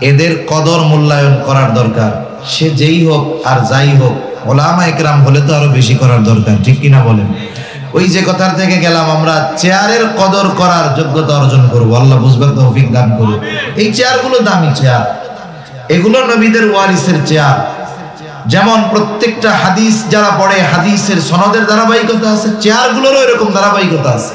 এদের কদর মূল্যায়ন করার দরকার। সে যেই হোক আর যাই হোক, ওলামা একরাম হলে তো আরো বেশি করার দরকার, ঠিক কিনা বলেন? ওই যে কথার থেকে গেলাম, আমরা চেয়ারের কদর করার যোগ্যতা অর্জন করবো, আল্লাহ বুঝবার তৌফিক দান করুন। এই চেয়ারগুলো দামি চেয়ার, এগুলো নবীদের ওয়ারিসের চেয়ার। যেমন প্রত্যেকটা হাদিস যারা পড়ে, হাদিসের সনদের ধারাবাহিকতা আছে, চেয়ারগুলোরও এরকম ধারাবাহিকতা আছে।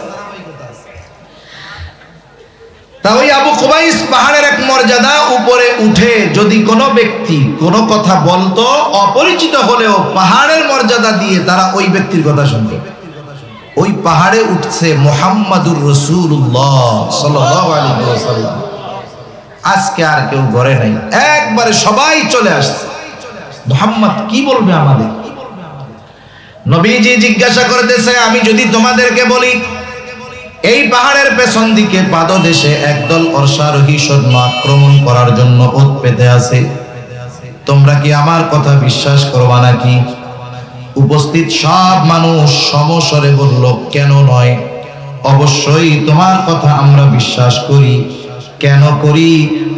তা ওই আবু কুবাইস পাহাড়ের এক মর্যাদা, উপরে উঠে যদি কোনো ব্যক্তি কোনো কথা বলতো, অপরিচিত হলেও পাহাড়ের মর্যাদা দিয়ে তারা ওই ব্যক্তির কথা শুনতো। ওই পাহাড়ে উঠছে মুহাম্মাদুর রাসূলুল্লাহ সাল্লাল্লাহু আলাইহি ওয়াসাল্লাম। আজকে আর কেউ ঘরে নাই, একবারে সবাই চলে আসছে। মুহাম্মদ কি বলবে আমাদের? নবীজি জিজ্ঞাসা করতেছে, আমি যদি তোমাদেরকে বলি এই পাহাড়ের পেছন দিকে পাদদেশে একদল অশ্বারোহী সৈন্য আক্রমণ করার জন্য ওত পেতে আছে, তোমরা কি আমার কথা বিশ্বাস করবা নাকি? উপস্থিত সব মানুষ সমস্বরে বলল, কেন নয়, অবশ্যই তোমার কথা আমরা বিশ্বাস করি। কেন করি?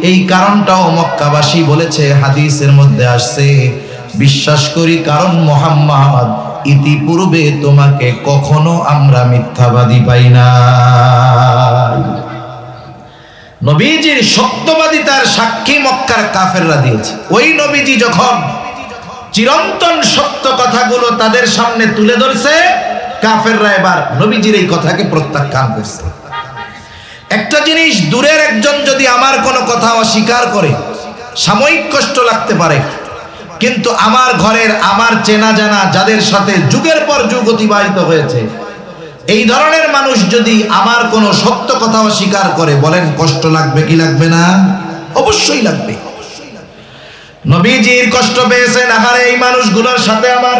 এই কারণটাও মক্কাবাসী বলেছে, হাদিসের মধ্যে আসছে, বিশ্বাস করি কারণ মুহাম্মদ ইতিপূর্বে তোমাকে কখনো আমরা মিথ্যাবাদী পাই না। নবীজির সত্যবাদিতার সাক্ষী মক্কার কাফেররা দিয়েছে। ওই নবীজি যখন চিরন্তন সত্য কথাগুলো তাদের সামনে তুলে ধরছে, কাফেররা এবার নবীজির এই কথাকে প্রত্যাখ্যান করছে। একটা জিনিস, দূরের একজন যদি আমার কোনো কথা অস্বীকার করে সাময়িক কষ্ট লাগতে পারে, কিন্তু আমার ঘরের, আমার চেনা জানা যাদের সাথে যুগের পর যুগ অতিবাহিত হয়েছে, এই ধরনের মানুষ যদি আমার কোনো সত্য কথা অস্বীকার করে, বলেন কষ্ট লাগবে কি লাগবে না? অবশ্যই লাগবে। নবীজির কষ্ট পেয়েছেন, আহারে এই মানুষগুলোর সাথে আমার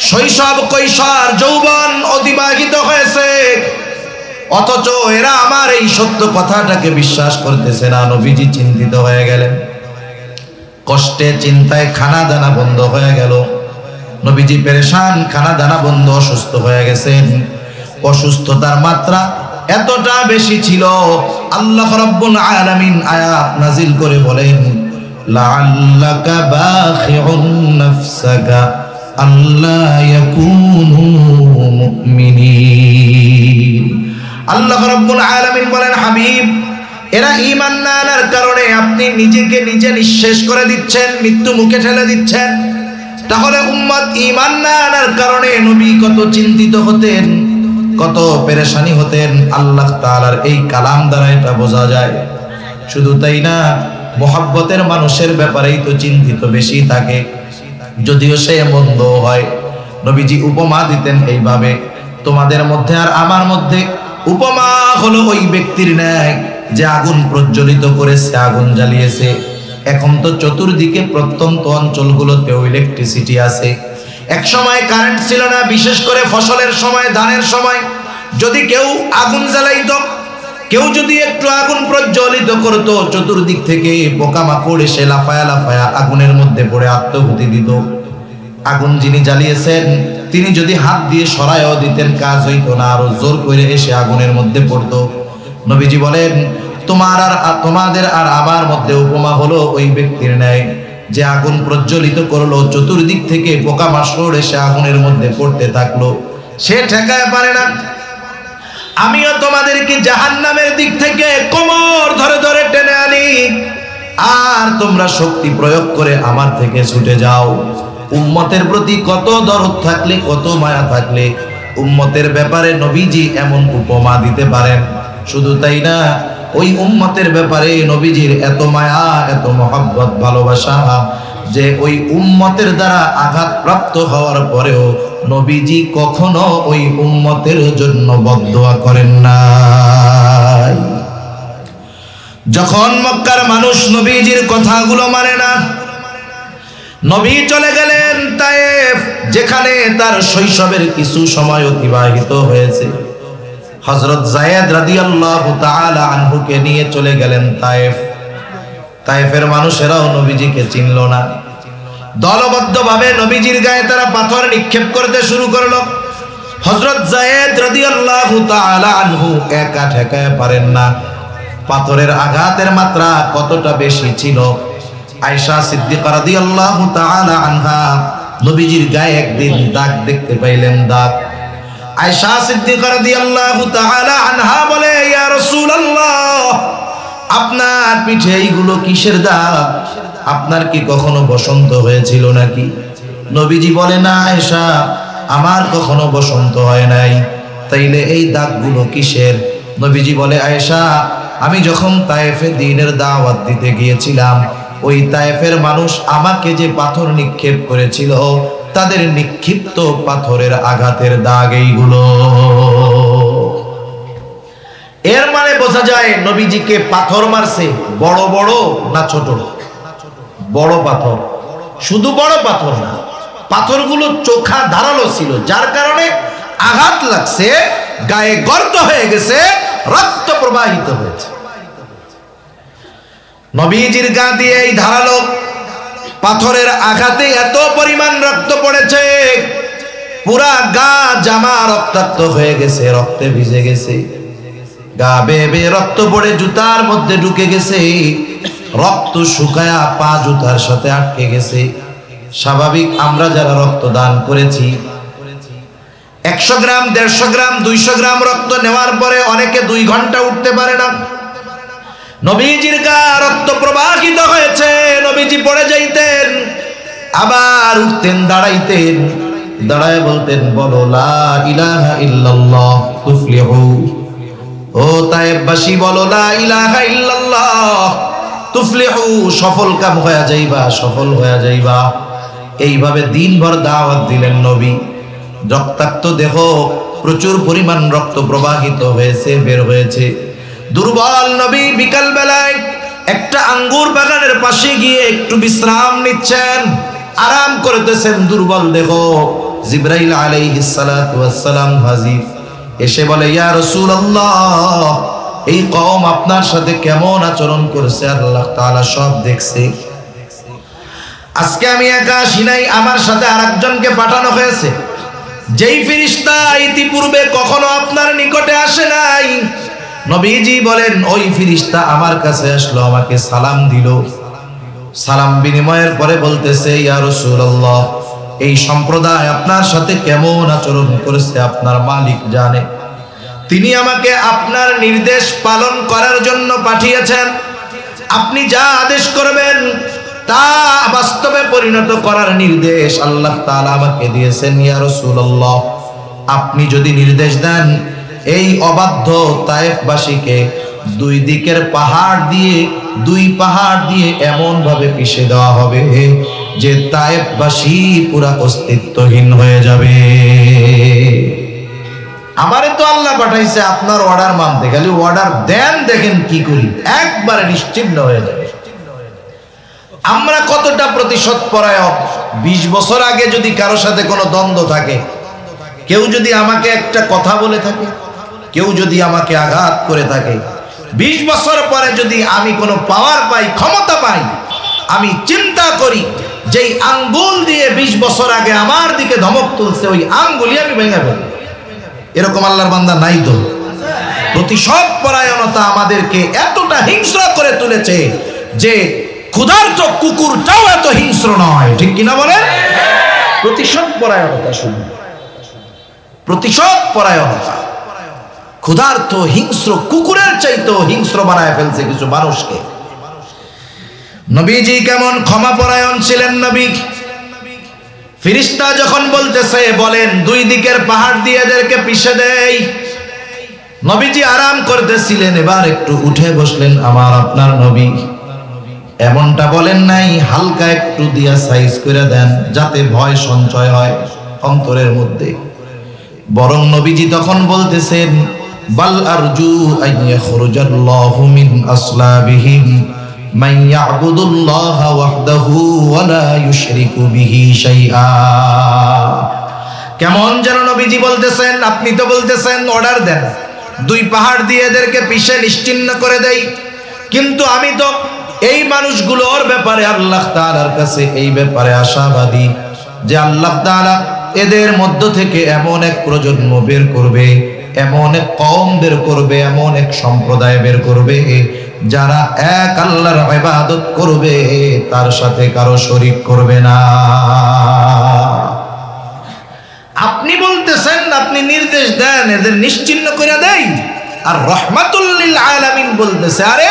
শৈশব, কৈশোর, যৌবন অতিবাহিত হয়েছে, অথচ এরা আমার এই সত্য কথাটাকে বিশ্বাস করতেছে না। নবীজি চিন্তিত হয়ে গেলেন, কষ্টে চিন্তায় খানা দানা বন্ধ হয়ে গেল। নবীজি পেরেশান, খানা দানা বন্ধ, অসুস্থ হয়ে গেছেন। অসুস্থতার মাত্রা এতটা বেশি ছিল, আল্লাহ রাব্বুল আলামিন আয়াত নাজিল করে বলেন, লাআল্লাকা বাখিউন নাফসাকা আল্লা ইয়াকুনু মুমিনিন। আল্লাহ রাব্বুল আলামিন বলেন, হাবিব, এরা ঈমান না আনার কারণে আপনি নিজেকে নিজে নিঃশেষ করে দিচ্ছেন, মৃত্যু মুখে ঠেলে দিচ্ছেন। তাহলে উম্মত ঈমান না আনার কারণে নবী কত চিন্তিত হতেন, কত পেরেশানি হতেন, আল্লাহ তাআলার এই কালাম দ্বারা এটা বোঝা যায়। শুধু তাই না, মুহাব্বতের মানুষের ব্যাপারেই তো চিন্তিত বেশি থাকে, যদিও সে মন্দ হয়। নবীজি উপমা দিতেন এইভাবে, তোমাদের মধ্যে আর আমার মধ্যে উপমা হলো ওই ব্যক্তির ন্যায় যে আগুন প্রজ্বলিত করেছে, আগুন জ্বালিয়েছে। এখন তো চতুর্দিকে প্রত্যন্ত অঞ্চলগুলোতেও ইলেকট্রিসিটি আছে। এক সময় কারেন্ট ছিল না, বিশেষ করে ফসলের সময়, ধানের সময় যদি কেউ আগুন জ্বালাইতো, কেউ যদি একটু আগুন প্রজ্বলিত করতো, চতুর্দিক থেকে পোকামাকড় এসে লাফায়া লাফায়া আগুনের মধ্যে পড়ে আত্মহুতি দিত। আগুন যিনি জ্বালিয়েছেন তিনি যদি হাত দিয়ে সরায়ও দিতেন, কাজ হইতো না, আরো জোর করে এসে আগুনের মধ্যে পড়তো। নবীজি বলেন, তোমাদের আর আমার মধ্যে উপমা হলো ওই ব্যক্তির ন্যায় যে আগুন প্রজ্বলিত করলো, চতুর্দিক থেকে পোকামাকড় এসে আগুনের মধ্যে পড়তে থাকলো, সে ঠেকায় পারে না। আমিও তোমাদেরকে জাহান্নামের দিক থেকে কোমর ধরে ধরে টেনে আনি, আর তোমরা শক্তি প্রয়োগ করে আমার থেকে ছুটে যাও। উম্মতের প্রতি কত দরদ থাকলে, কত মায়া থাকলে উম্মতের ব্যাপারে নবীজি এমন উপমা দিতে পারেন। শুধু তাই না, ওই উম্মতের ব্যাপারে নবীজির এত মায়া, এত মহব্বত, ভালোবাসা যে ওই উম্মতের দ্বারা আঘাতপ্রাপ্ত হওয়ার পরেও নবীজি কখনো ওই উম্মতের জন্য বদদোয়া করেন নাই। যখন মক্কার মানুষ নবীজির কথাগুলো মানে না, নবী চলে গেলেন তায়েফ, যেখানে তার শৈশবের কিছু সময় অতিবাহিত হয়েছে। হযরত যায়েদ রাদিয়াল্লাহু তাআলা আনহুকে নিয়ে চলে গেলেন তায়েফ। তায়েফের মানুষেরাও নবীজিকে চিনল না। দলবদ্ধভাবে নবীজির গায়ে তারা পাথর নিক্ষেপ করতে শুরু করলো। হযরত যায়েদ রাদিয়াল্লাহু তাআলা আনহু একা ঠেকাতে পারেন না। পাথরের আঘাতের মাত্রা কতটা বেশি ছিল। আয়েশা সিদ্দিকা রাদিয়াল্লাহু তাআলা আনহা নবীজির গায়ে একদিন দাগ দেখতে পাইলেন, দাগ। আয়েশা সিদ্দিকা রাদিয়াল্লাহু তাআলা আনহা বলে, ইয়া রাসূলুল্লাহ, আপনার পিঠে এইগুলো কিসের দাগ? আপনার কি কখনো বসন্ত হয়েছিল নাকি? নবীজি বলে, না আয়েশা, আমার কখনো বসন্ত হয় নাই। তাইলে এই দাগগুলো কিসের? নবীজি বলে, আয়েশা, আমি যখন তায়েফে দ্বীনের দাওয়াত দিতে গিয়েছিলাম, ওই তায়েফের মানুষ আমাকে যে পাথর নিক্ষেপ করেছিল, তাদের নিক্ষিপ্ত পাথরের আঘাতের দাগ এইগুলো। এর মানে বোঝা যায় নবীজিকে পাথর মারছে বড় বড় না ছোট? বড় পাথর। শুধু বড় পাথর না, পাথরগুলো চোখা ধারালো ছিল, যার কারণে আঘাত লাগছে, গায়ে গর্ত হয়ে গেছে, রক্ত প্রবাহিত হয়েছে। নবীজির গা দিয়ে এই ধারালো পাথরের আঘাতে এত পরিমাণ রক্ত পড়েছে, পুরা গা জামা রক্তাক্ত হয়ে গেছে, রক্তে ভিজে গেছে। গা বেয়ে বেয়ে রক্ত পড়ে জুতার মধ্যে ঢুকে গেছে, রক্ত শুকায়া পা জুতার সাথে আটকে গেছে। স্বাভাবিক আমরা যারা রক্ত দান করেছি, 100 গ্রাম, 150 গ্রাম, 200 গ্রাম রক্ত নেওয়ার পরে অনেকে 2 ঘন্টা উঠতে পারে না। নবীজির গা রক্ত প্রবাহিত হয়েছে, নবীজি পড়ে যাইতেন, আবার উঠতেন, দাঁড়াইতেন, দাঁড়ায় বলতেন, বলো লা ইলাহা ইল্লাল্লাহ তুফলিহু। ও তায়েফবাসী, বলো লা ইলাহা ইল্লাল্লাহ তুফলিহু, সফল কাম হয়ে যাইবা, সফল হয়ে যাইবা। এইভাবে দিনভর দাওয়াত দিলেন নবী। রক্তাক্ত দেহ, প্রচুর পরিমাণ রক্ত প্রবাহিত হয়েছে, বের হয়েছে। দুর্বল নবী বিকাল বেলায় একটা আঙ্গুর বাগানের পাশে গিয়ে একটু বিশ্রাম নিচ্ছেন, আরাম করতেছেন। দুর্বল দেহ, জিবরাইল আলাইহিস সালাতু ওয়াস সালাম হাজির, এসে বলে, ইয়া রাসূলুল্লাহ, এই কওম আপনার সাথে কেমন আচরণ করেছে আল্লাহ তাআলা সব দেখছে। আজকে আমি একা আসি নাই, আমার সাথে আরেকজনকে পাঠানো হয়েছে, যেই ফেরেশতা ইতিপূর্বে কখনো আপনার নিকটে আসে নাই। নবীজি বলেন, ওই ফেরেশতা আমার কাছে আসলো, আমাকে সালাম দিল। সালাম বিনিময়ের পরে বলতেছে, ইয়া রাসূলুল্লাহ, এই সম্প্রদায় আপনার সাথে কেমন আচরণ করেছে আপনার মালিক জানে। তিনি আমাকে আপনার নির্দেশ পালন করার জন্য পাঠিয়েছেন। আপনি যা আদেশ করবেন তা বাস্তবে পরিণত করার নির্দেশ আল্লাহ তাআলা আমাকে দিয়েছেন। ইয়া রাসূলুল্লাহ, আপনি যদি নির্দেশ দেন, এই অবাধ্য তায়েফবাসীকে 2 দিকের পাহাড় দিয়ে, 2 পাহাড় দিয়ে এমন ভাবে পিষে দেওয়া হবে যে তায়েফবাসী পুরা অস্তিত্বহীন হয়ে যাবে। আমারে তো আল্লাহ পাঠাইছে আপনার অর্ডার মানতে, খালি অর্ডার দেন, দেখেন কি করি, একবারে নিশ্চিন্ন হয়ে যাবে। আমরা কতটা প্রতিশোধ পরায়ণ। 20 বছর আগে যদি কারোর সাথে কোনো দ্বন্দ্ব থাকে, কেউ যদি আমাকে একটা কথা বলে থাকে, কেউ যদি আমাকে আঘাত করে থাকে, 20 বছর পরে যদি আমি কোনো পাওয়ার পাই, ক্ষমতা পাই, আমি চিন্তা করি যেই আঙ্গুল দিয়ে 20 বছর আগে আমার দিকে ধমক তুলছে, ওই আঙ্গুলই আমি ভেঙে ফেলি। এরকম আল্লাহর বান্দা নাই তো? প্রতিশোধ পরায়ণতা আমাদেরকে এতটা এতটা হিংস্র করে তুলেছে যে ক্ষুধার্ত কুকুরটাও এত হিংস্র নয়। ঠিক কিনা বলেন? প্রতিশোধ পরায়ণতা, শুধু প্রতিশোধ পরায়ণতা। ক্ষুধার্ত হিংস্র কুকুরের চাইতেও হিংস্র বানায় ফেলছে কিছু মানুষকে। নবীজি কেমন ক্ষমা পরায়ণ ছিলেন নবী। ফেরেশতা যখন বলতেছে বলেন দুই দিকের পাহাড় দিয়ে এদেরকে পিষে দেই, নবীজি আরাম করতেছিলেন, এবার একটু উঠে বসলেন। আমার আপনার নবী এমনটা বলেন নাই, হালকা একটু দিয়া সাইজ করে দেন যাতে ভয় সঞ্চয় হয় অন্তরের মধ্যে। বরং নবীজি তখন বলতেছেন বাল আরজু আইয়াখরুজাল্লাহু মিন আসলাবিহিম মান ইয়াবুদুল্লাহ ওয়াহদাহু ওয়া লা ইউশরিকু বিহি শাইআ। কেমন যেন নবীজি বলতেছেন, আপনি তো বলতেছেন অর্ডার দেন দুই পাহাড় দিয়ে এদেরকে পিষে নিশ্চিহ্ন করে দেই, কিন্তু আমি তো এই মানুষগুলোর ব্যাপারে আল্লাহ তাআলার কাছে এই ব্যাপারে আশাবাদী যে আল্লাহ তাআলা এদের মধ্য থেকে এমন এক প্রজন্ম বের করবে, এমন এক কওম বের করবে, এমন এক সম্প্রদায় বের করবে যারা এক আল্লাহর ইবাদত করবে, তার সাথে কারো শরীক করবে না। আপনি বলতেছেন, আপনি নির্দেশ দেন এদের নিশ্চিহ্ন করে দেই, আর রাহমাতুল লিল আলামিন বলতেছে আরে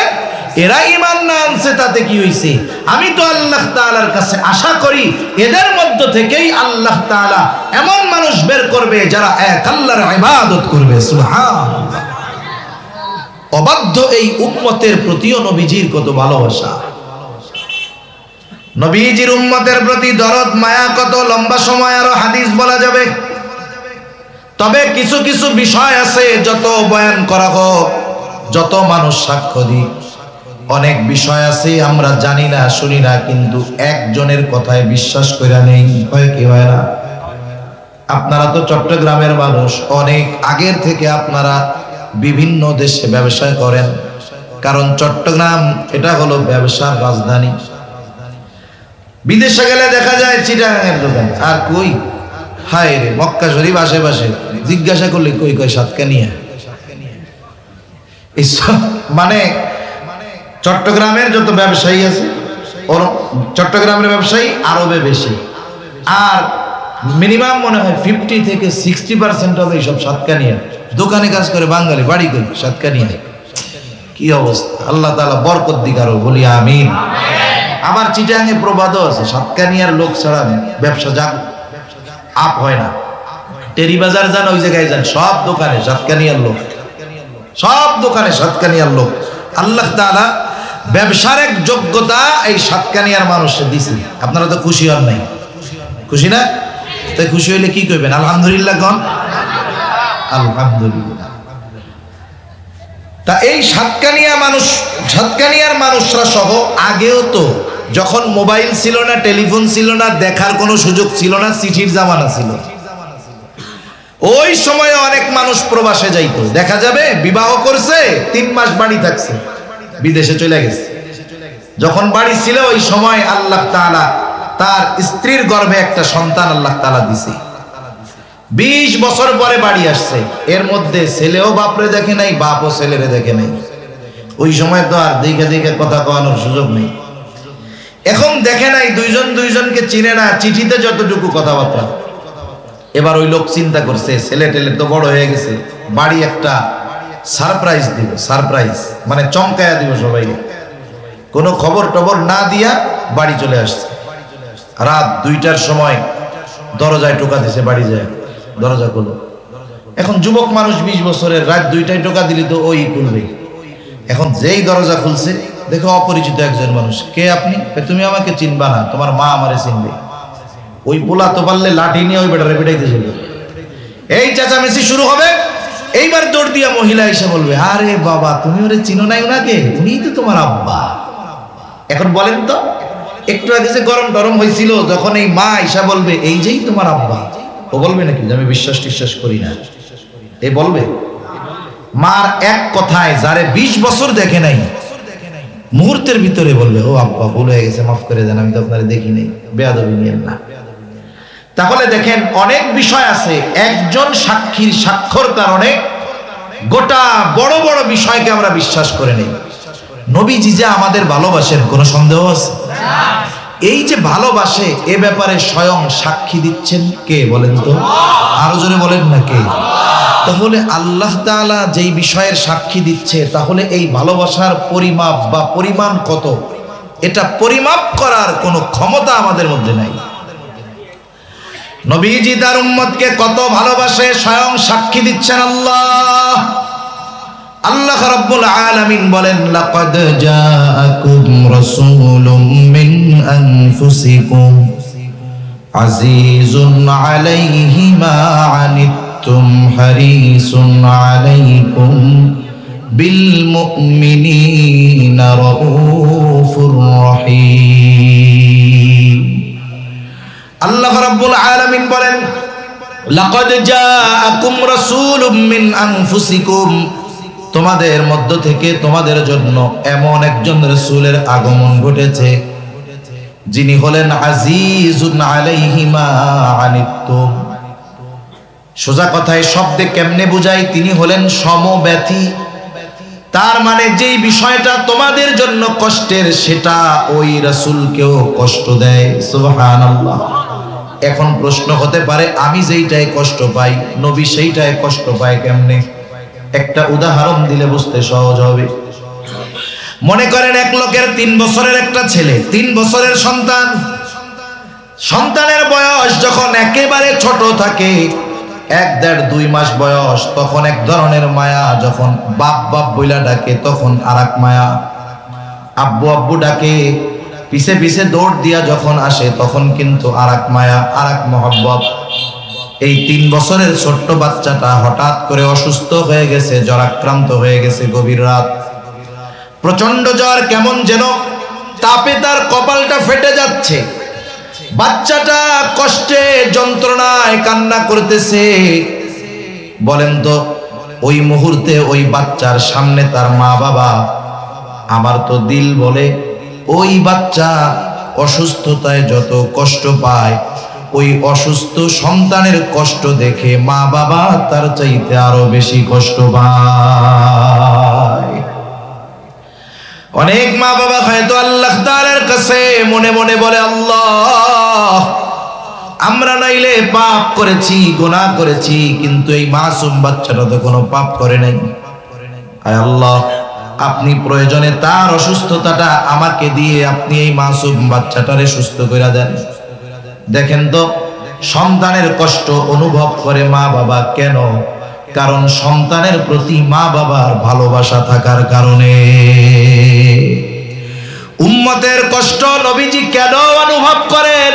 এরা ঈমান না আনছে তাতে কি হইছে, আমি তো আল্লাহ তাআলার কাছে আশা করি এদের মধ্য থেকেই আল্লাহ তাআলা এমন মানুষ বের করবে যারা এক আল্লাহর ইবাদত করবে। সুবহানাল্লাহ। অবাধ্য এই উম্মতের প্রতিও নবীজির কত ভালোবাসা, নবীজির উম্মতের প্রতি দরদ মায়া কত, লম্বা সময় আরো হাদিস বলা যাবে। তবে কিছু কিছু বিষয় আছে, যত বয়ান করা হোক, যত মানুষ সাক্ষ্য দিক, অনেক বিষয় আছে আমরা জানি না শুনি না, কিন্তু একজনের কথায় বিশ্বাস কইরা নেই, হয় কি হয় না? আপনারা তো চট্টগ্রামের মানুষ, অনেক আগের থেকে আপনারা বিভিন্ন দেশে ব্যবসা করেন, কারণ চট্টগ্রাম এটা হলো ব্যবসার রাজধানী। বিদেশে গেলে দেখা যায় চিটাগাঙের দোকান, আর কই হায় রে মক্কা শরীফ আশেপাশে জিজ্ঞাসা করলে কই কই সাতকানিয়া। মানে চট্টগ্রামের যত ব্যবসায়ী আছে, ওর চট্টগ্রামের ব্যবসায়ী আরবে বেশি, আর মিনিমাম মনে হয় 50 থেকে 60% হবে এইসব সাতকানিয়া। দোকানে কাজ করে বাঙালি, বাড়ি কই সাতকানিয়া। কি অবস্থা! আল্লাহ তাআলা বরকত দিক আরো, বলি আমিন। আবার চিটাঙে প্রবাদও আছে, সাতকানিয়ার লোক ছাড়া ব্যবসা যাক আপ হয় না। টেরি বাজার যান, ওই জায়গায় যান, সব দোকানে সাতকানিয়ার লোক, সব দোকানে সাতকানিয়ার লোক। আল্লাহ তাআলা ব্যবসার এক যোগ্যতা এই সাতকানিয়ার মানুষে দিছে। আপনারা তো খুশি হন নাই? খুশি না? তাই খুশি হইলে কি কইবেন? আলহামদুলিল্লাহ কোন আলহামদুলিল্লাহ। তা এই সাতকানিয়া মানুষ, সাতকানিয়ার মানুষরা সহ আগেও তো যখন মোবাইল ছিল না, টেলিফোন ছিল না, দেখার কোনো সুযোগ ছিল না, চিঠির জামানা ছিল, ওই সময়ে অনেক মানুষ প্রবাসে যাইতো। দেখা যাবে বিবাহ করছে, 3 মাস বাড়ি থাকছে, বিদেশে চলে গেছে। যখন বাড়ি ছিল ওই সময় আল্লাহ তাআলা তার স্ত্রীর গর্ভে একটা সন্তান আল্লাহ তাআলা দিছে। 20 বছর পরে বাড়ি আসছে, এর মধ্যে ছেলেও বাপরে দেখে নাই, বাপও ছেলেরে দেখে নাই। ওই সময় তো আর দেখে দেখে কথা কওয়ানোর সুযোগ নেই। এখন দেখে নাই, দুইজন দুইজনকে চিনে না, চিঠিতে যতটুকু কথাবার্তা। এবার ওই লোক চিন্তা করছে ছেলে টেলে তো বড় হয়ে গেছে, বাড়ি একটা সারপ্রাইজ দিব, সারপ্রাইজ মানে চমকায়া দিব সবাইকে। কোনো খবর টবর না দিয়া বাড়ি চলে আসছে। রাত 2টার সময় দরজায় টোকা দিছে, বাড়ি যায়, দরজা খুলো। এখন যুবক মানুষ 20 বছরের, রাত 2টায় টোকা দিলে তো ওই খুলবে। এখন যেই দরজা খুলছে দেখো অপরিচিত একজন মানুষ। কে আপনি? তুমি আমাকে চিনবা না, তোমার মা আমারে চিনবে। ওই পোলা তো পারলে লাঠি নিয়ে ওই বেটারে পিটাইতে চলবে। এই চেঁচামেচি শুরু হবে। এইবার দৌড় দিয়া মহিলা এসে বলবে, আরে বাবা তুমি ওরে চিনো নাই ওনাকে, উনিই তো তোমার আব্বা। এখন বলেন তো, একটু আগে যে গরম টরম হয়েছিল, যখন এই মা এসে বলবে এই যেই তোমার আব্বা, ও বলবে নাকি যে আমি বিশ্বাস টিশ্বাস করি না? এই বলবে? মার এক কথায় যারে 20 বছর দেখে নাই, মুহূর্তের ভিতরে বলবে ও আব্বা ভুল হয়ে গেছে, মাফ করে দেন, আমি তো আপনারে দেখি নাই, বেয়াদবি নিয়েন না। তাহলে দেখেন অনেক বিষয় আছে, একজন সাক্ষীর স্বাক্ষর কারণে গোটা বড় বড় বিষয়কে আমরা বিশ্বাস করে নেই। নবীজি যে আমাদের ভালোবাসেন কোনো সন্দেহ আছে? এই যে ভালোবাসে এ ব্যাপারে স্বয়ং সাক্ষী দিচ্ছেন কে বলেন তো? আরো জোরে বলেন না কে? তাহলে আল্লাহ তাআলা যেই বিষয়ের সাক্ষী দিচ্ছে, তাহলে এই ভালোবাসার পরিমাপ বা পরিমাণ কত, এটা পরিমাপ করার কোনো ক্ষমতা আমাদের মধ্যে নাই। নবীজি তার উম্মতকে কত ভালোবাসে স্বয়ং সাক্ষী দিচ্ছেন আল্লাহ। আল্লাহ রাব্বুল আলামিন বলেন, লাকাদ জাআকুম রাসূলুম মিন আনফুসিকুম আজিজুন আলাইহি মা আনিতুম হারিসুন আলাইকুম বিল মুমিনিনা রাউফুর রহিম। আল্লাহ রাব্বুল আলামিন বলেন, লাকাদ জাআকুম রাসূলুম মিন আনফুসিকুম, তোমাদের মধ্য থেকে তোমাদের জন্য এমন একজন রাসূলের আগমন ঘটেছে যিনি হলেন আজিজুন আলাইহি মা আনিতুম। সোজা কথায় শব্দে কেমনে বুঝাই, তিনি হলেন সমব্যথী। তার মানে যেই বিষয়টা তোমাদের জন্য কষ্টের সেটা ওই রাসূলকেও কষ্ট দেয়। সুবহানাল্লাহ। এখন প্রশ্ন হতে পারে, আমি যেইটাই কষ্ট পাই নবী সেইটাই কষ্ট পায় কেমনে? একটা উদাহরণ দিলে বুঝতে সহজ হবে। মনে করেন এক লোকের 3 বছরের একটা ছেলে, 3 বছরের সন্তান। সন্তানের বয়স যখন একেবারে ছোট থাকে, 1-1.5-2 মাস বয়স, তখন এক ধরনের মায়া। যখন বাপ বাপ বইলা ডাকে তখন আরেক মায়া। আব্বু আব্বু ডাকে, পিছে পিছে দৌড় দিয়া যখন আসে তখন কিন্তু আরেক মায়া, আরেক মহব্বত। এই 3 বছরের ছোট্ট বাচ্চাটা হঠাৎ করে অসুস্থ হয়ে গেছে, জ্বরাক্রান্ত হয়ে গেছে। গভীর রাত, প্রচন্ড জ্বর, কেমন যেন তাপে তার কপালটা ফেটে যাচ্ছে। বাচ্চাটা কষ্টে যন্ত্রণায় কান্না করতেছে। বলেন তো ওই মুহূর্তে ওই বাচ্চার সামনে তার মা বাবা, আমার তো দিল বলে ওই বাচ্চা অসুস্থতায় যত কষ্ট পায়, ওই অসুস্থ সন্তানের কষ্ট দেখে মা বাবা তার চাইতে আরো বেশি কষ্ট পায়। অনেক মা বাবা হয়তো আল্লাহ তাআলার কাছে মনে মনে বলে, আল্লাহ আমরা নাইলে পাপ করেছি, গুনাহ করেছি, কিন্তু এই মাসুম বাচ্চাটা তো কোনো পাপ করে নাই। আয় আল্লাহ, আপনি প্রয়োজনে তার অসুস্থতাটা আমাকে দিয়ে আপনি এই মাসুম বাচ্চাটারে সুস্থ করে দেন। দেখেন তো সন্তানের কষ্ট অনুভব করে মা বাবা কেন? কারণ সন্তানের প্রতি মা বাবার ভালোবাসা থাকার কারণে। উম্মতের কষ্ট নবীজি কেন অনুভব করেন?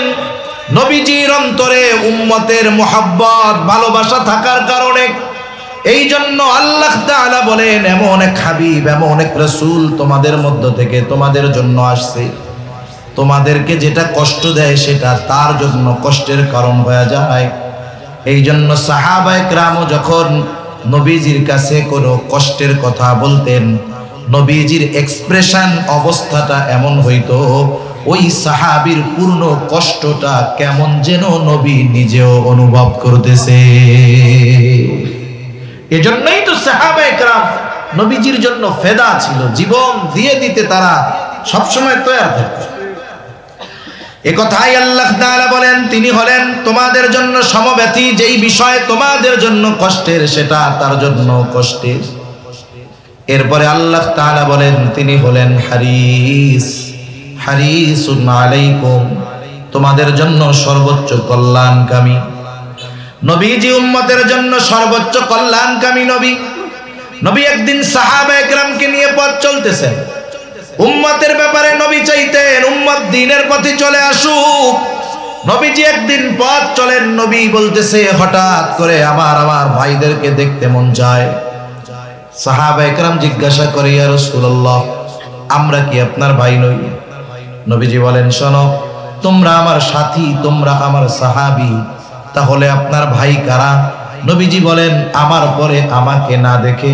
নবীজির অন্তরে উম্মতের মুহাব্বত ভালোবাসা থাকার কারণে। এই জন্য আল্লাহ তাআলা বলেন, এমন এক হাবিব, এমন এক রাসূল তোমাদের মধ্য থেকে তোমাদের জন্য আসছে, তোমাদেরকে যেটা কষ্ট দেয় সেটা তার জন্য কষ্টের কারণ হয়ে যায়। এই জন্য সাহাবায়ে কেরাম যখন নবীজির কাছে কোনো কষ্টের কথা বলতেন, নবীজির এক্সপ্রেশন অবস্থাটা এমন হইতো, ওই সাহাবীর পূর্ণ কষ্টটা কেমন যেন নবী নিজেও অনুভব করতেছে। এজন্যই তো সাহাবায়ে কেরাম নবীজির জন্য ফেদা ছিল, জীবন দিয়ে দিতে তারা সবসময় তৈরি থাকতো। একথাই আল্লাহ তাআলা বলেন, তিনি হলেন তোমাদের জন্য সমব্যথী। যেই বিষয় তোমাদের জন্য কষ্টের সেটা তার জন্য কষ্টের। এরপরে আল্লাহ তাআলা বলেন, তিনি হলেন হারিস, হারিসুন আলাইকুম, তোমাদের জন্য সর্বোচ্চ কল্যাণকামী। নবীজি উম্মতের জন্য সর্বোচ্চ কল্যাণকামী নবী। নবী একদিন সাহাবায়ে কেরামকে নিয়ে পথ চলতেছেন। উম্মতের ব্যাপারে নবী চাইতেন উম্মত দ্বীনের পথে চলে আসুক। নবীজি একদিন পথ চলেন, নবী বলতেছে হঠাৎ করে আমার ভাইদেরকে দেখতে মন চায়। সাহাবায়ে কেরাম জিজ্ঞাসা করে, ইয়া রাসূলুল্লাহ, আমরা কি আপনার ভাই নই? নবীজি বলেন, শোনো, তোমরা আমার সাথী, তোমরা আমার সাহাবী, তাহলে আপনার ভাই কারা? নবীজি বলেন, আমার পরে আমাকে না দেখে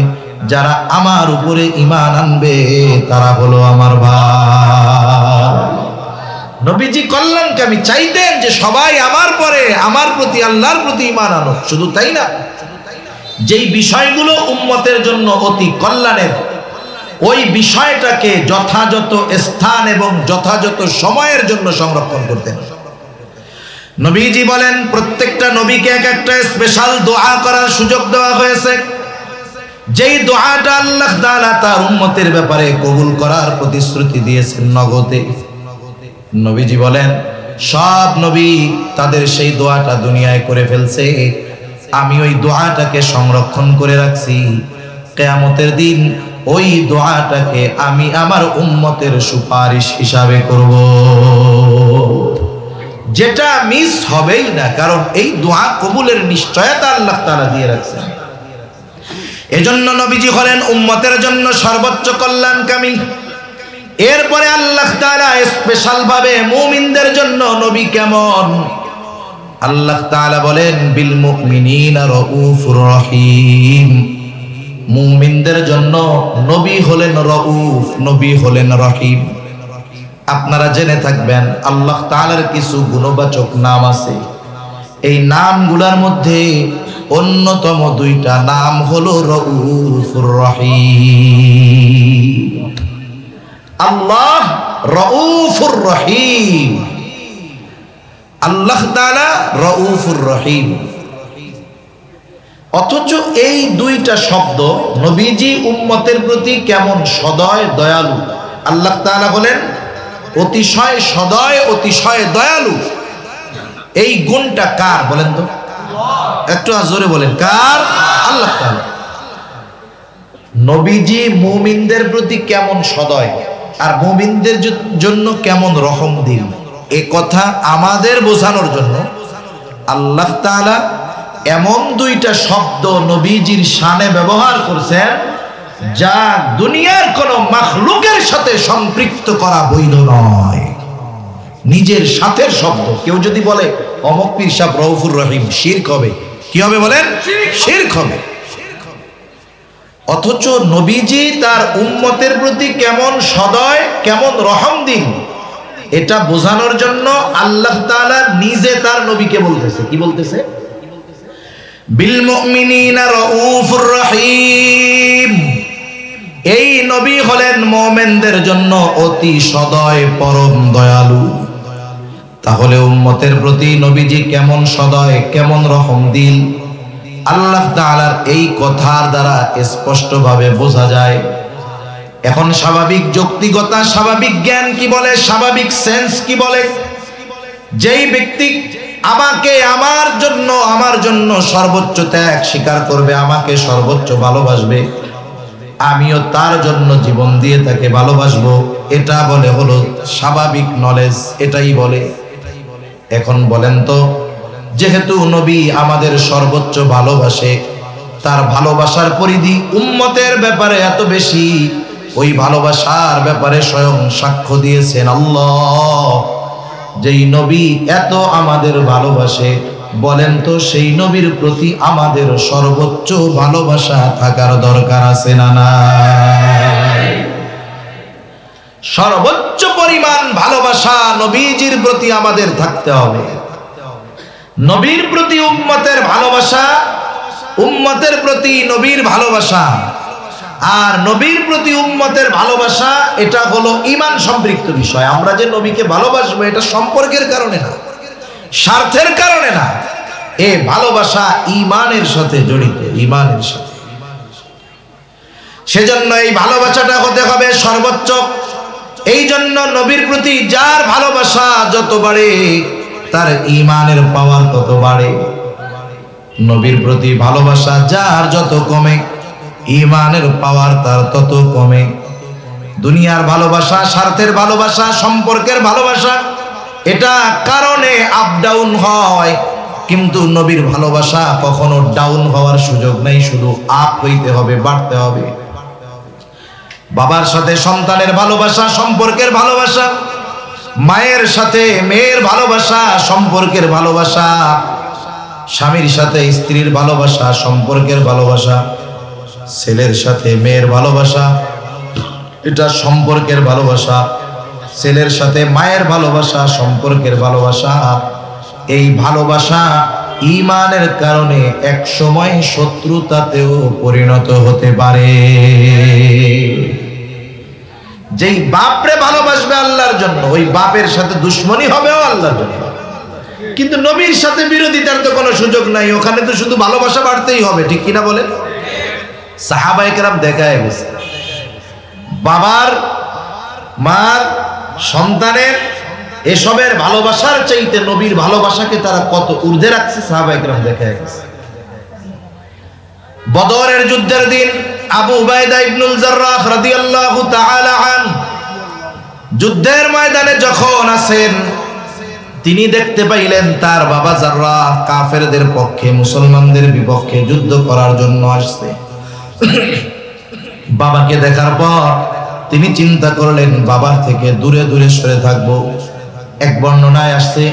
যারা আমার উপরে ঈমান আনবে তারা হলো আমার ভাই। নবীজি কল্যাণকামী, চাইতেন যে সবাই আমার পরে আমার প্রতি আল্লাহর প্রতি ঈমান আনুক। শুধু তাই না, যেই বিষয়গুলো উম্মতের জন্য অতি কল্যাণের, ওই বিষয়টাকে যথাযথ স্থান এবং যথাযথ সময়ের জন্য সংরক্ষণ করতেন। নবীজি বলেন প্রত্যেকটা নবীকে এক একটা স্পেশাল দোয়া করার সুযোগ দেওয়া হয়েছে, যেই দোয়াটা আল্লাহ তাআলা তার উম্মতের ব্যাপারে কবুল করার প্রতিশ্রুতি দিয়েছেন নগদে। নবীজি বলেন সব নবী তাদের সেই দোয়াটা দুনিয়ায় করে ফেলছে, আমি ওই দোয়াটাকে সংরক্ষণ করে রাখছি। কিয়ামতের দিন ওই দোয়াটাকে আমি আমার উম্মতের সুপারিশ হিসাবে করব, যেটা মিস হবেই না, কারণ এই দোয়া কবুলের নিশ্চয়তা আল্লাহ তাআলা দিয়ে রাখছেন। এজন্য নবীজি হলেন উম্মতের জন্য সর্বোচ্চ কল্যাণকামী। এরপরে আল্লাহ তাআলা স্পেশাল ভাবে মুমিনদের জন্য নবী কেমন, আল্লাহ তাআলা বলেন বিল মুমিনিনা রাউফুর রহিম। মুমিনদের জন্য নবী হলেন রাউফ, নবী হলেন রহিম। আপনারা জেনে থাকবেন আল্লাহ তাআলার কিছু গুণবাচক নাম আছে, এই নামগুলোর মধ্যে অন্যতম দুইটা নাম হলো রাউফুর রহিম। আল্লাহ রাউফুর রহিম, আল্লাহ তাআলা রাউফুর রহিম। অথচ এই দুইটা শব্দ নবীজি উম্মতের প্রতি কেমন সদয় দয়ালু। আল্লাহ তাআলা বলেন অতিশয় সদয় অতিশয় দয়ালু। এই গুণটা কার বলেন তো, একটু জোরে বলেন কার? আল্লাহ তাআলা। নবীজি মুমিনদের প্রতি কেমন সদয় আর মুমিনদের জন্য কেমন রহম দিল, এ কথা আমাদের বোঝানোর জন্য আল্লাহ তাআলা এমন দুইটা শব্দ নবীজির শানে ব্যবহার করছেন যা দুনিয়ার কোন মাখলুকের সাথে সম্পৃক্ত করা বৈধ নয়। নিজের সাথের শব্দ। কেউ যদি বলে অমুক পীর সাহেব রাউফুর রহিম, শিরক হবে। কি হবে বলেন? শিরক হবে। অথচ নবীজি তার উম্মতের প্রতি কেমন সদয় কেমন রহম দিন, এটা বোঝানোর জন্য আল্লাহ তাআলা নিজে তার নবীকে বলতেছে। কি বলতেছে? বিল মুমিনিনা রাউফুর রহিম। এই নবী হলেন মুমিনদের জন্য অতি সদয় পরম দয়ালু। তাহলে উম্মতের প্রতি নবীজি কেমন সদয় কেমন রহম দিল, আল্লাহ তাআলার এই কথার দ্বারা স্পষ্টভাবে বোঝা যায়। এখন স্বাভাবিক যৌক্তিকতা, স্বাভাবিক জ্ঞান কি বলে, স্বাভাবিক সেন্স কি বলে, যেই ব্যক্তি আমাকে আমার জন্য সর্বোচ্চ ত্যাগ স্বীকার করবে, আমাকে সর্বোচ্চ ভালোবাসবে, আমিও তার জন্য জীবন দিয়ে তাকে ভালোবাসবো, এটা বলে হলো স্বাভাবিক নলেজ, এটাই বলে। এখন বলেন তো, যেহেতু নবী আমাদের সর্বোচ্চ ভালোবাসে, তার ভালোবাসার পরিধি উম্মতের ব্যাপারে এত বেশি, ওই ভালোবাসার ব্যাপারে স্বয়ং সাক্ষ্য দিয়েছেন আল্লাহ। যেই নবী এত আমাদের ভালোবাসে, বলেন তো সেই নবীর প্রতি আমাদের সর্বোচ্চ ভালোবাসা থাকার দরকার আছে না নাই? সর্বোচ্চ পরিমাণ ভালোবাসা নবীজির প্রতি আমাদের থাকতে হবে। নবীর প্রতি উম্মতের ভালোবাসা, উম্মতের প্রতি নবীর ভালোবাসা, আর নবীর প্রতি উম্মতের ভালোবাসা, এটা হলো ঈমান সম্পৃক্ত বিষয়। আমরা যে নবীকে ভালোবাসবো এটা সম্পর্কের কারণে না, স্বার্থের কারণে না, এ ভালোবাসা ঈমানের সাথে জড়িত, ঈমানের সাথে। সেজন্য এই ভালোবাসাটা হতে হবে সর্বোচ্চ। এই জন্য নবীর প্রতি যার ভালোবাসা যত বাড়ে, তার ঈমানের পাওয়ার তত বাড়ে। নবীর প্রতি ভালোবাসা যার যত কমে, ঈমানের পাওয়ার তার তত কমে। দুনিয়ার ভালোবাসা, স্বার্থের ভালোবাসা, সম্পর্কের ভালোবাসা, এটা কারণে আপ ডাউন হয়, কিন্তু নবীর ভালোবাসা কখনো ডাউন হওয়ার সুযোগ নেই, শুধু আপ হইতে হবে, বাড়তে হবে। বাবার সাথে সন্তানের ভালোবাসা সম্পর্কের ভালোবাসা, মায়ের সাথে মেয়ের ভালোবাসা সম্পর্কের ভালোবাসা, স্বামীর সাথে স্ত্রীর ভালোবাসা সম্পর্কের ভালোবাসা, ছেলের সাথে মেয়ের ভালোবাসা এটা সম্পর্কের ভালোবাসা, ছেলের সাথে মায়ের ভালোবাসা সম্পর্কের ভালোবাসা। এই ভালোবাসা ঈমানের কারণে এক সময় শত্রুতাতেও পরিণত হতে পারে। যেই বাপরে ভালোবাসবে আল্লাহর জন্য, ওই বাপের সাথে দুশ্মনী হবেও আল্লাহর জন্য। কিন্তু নবীর সাথে বিরোধিতার তো কোনো সুযোগ নাই, ওখানে তো শুধু ভালোবাসা বাড়তেই হবে, ঠিক কিনা বলেন? সাহাবায়ে কেরাম দেখায় গেছে বাবার, মার, সন্তানের এসবের ভালোবাসার চাইতে নবীর ভালোবাসাকে তারা কত ঊর্ধ্বে রাখছে, সাহাবায়ে কেরাম দেখায় গেছে। বদরের যুদ্ধের দিন আবু উবাইদা ইবনুল জাররাহ রাদিয়াল্লাহু তাআলা আন যুদ্ধের ময়দানে যখন আছেন, তিনি দেখতে পাইলেন তার বাবা জাররাহ কাফেরদের পক্ষে, মুসলমানদের বিপক্ষে যুদ্ধ করার জন্য আসছে। বাবাকে দেখার পর তিনি চিন্তা করলেন বাবার থেকে দূরে দূরে সরে থাকবো। এক বর্ণনায় আসছে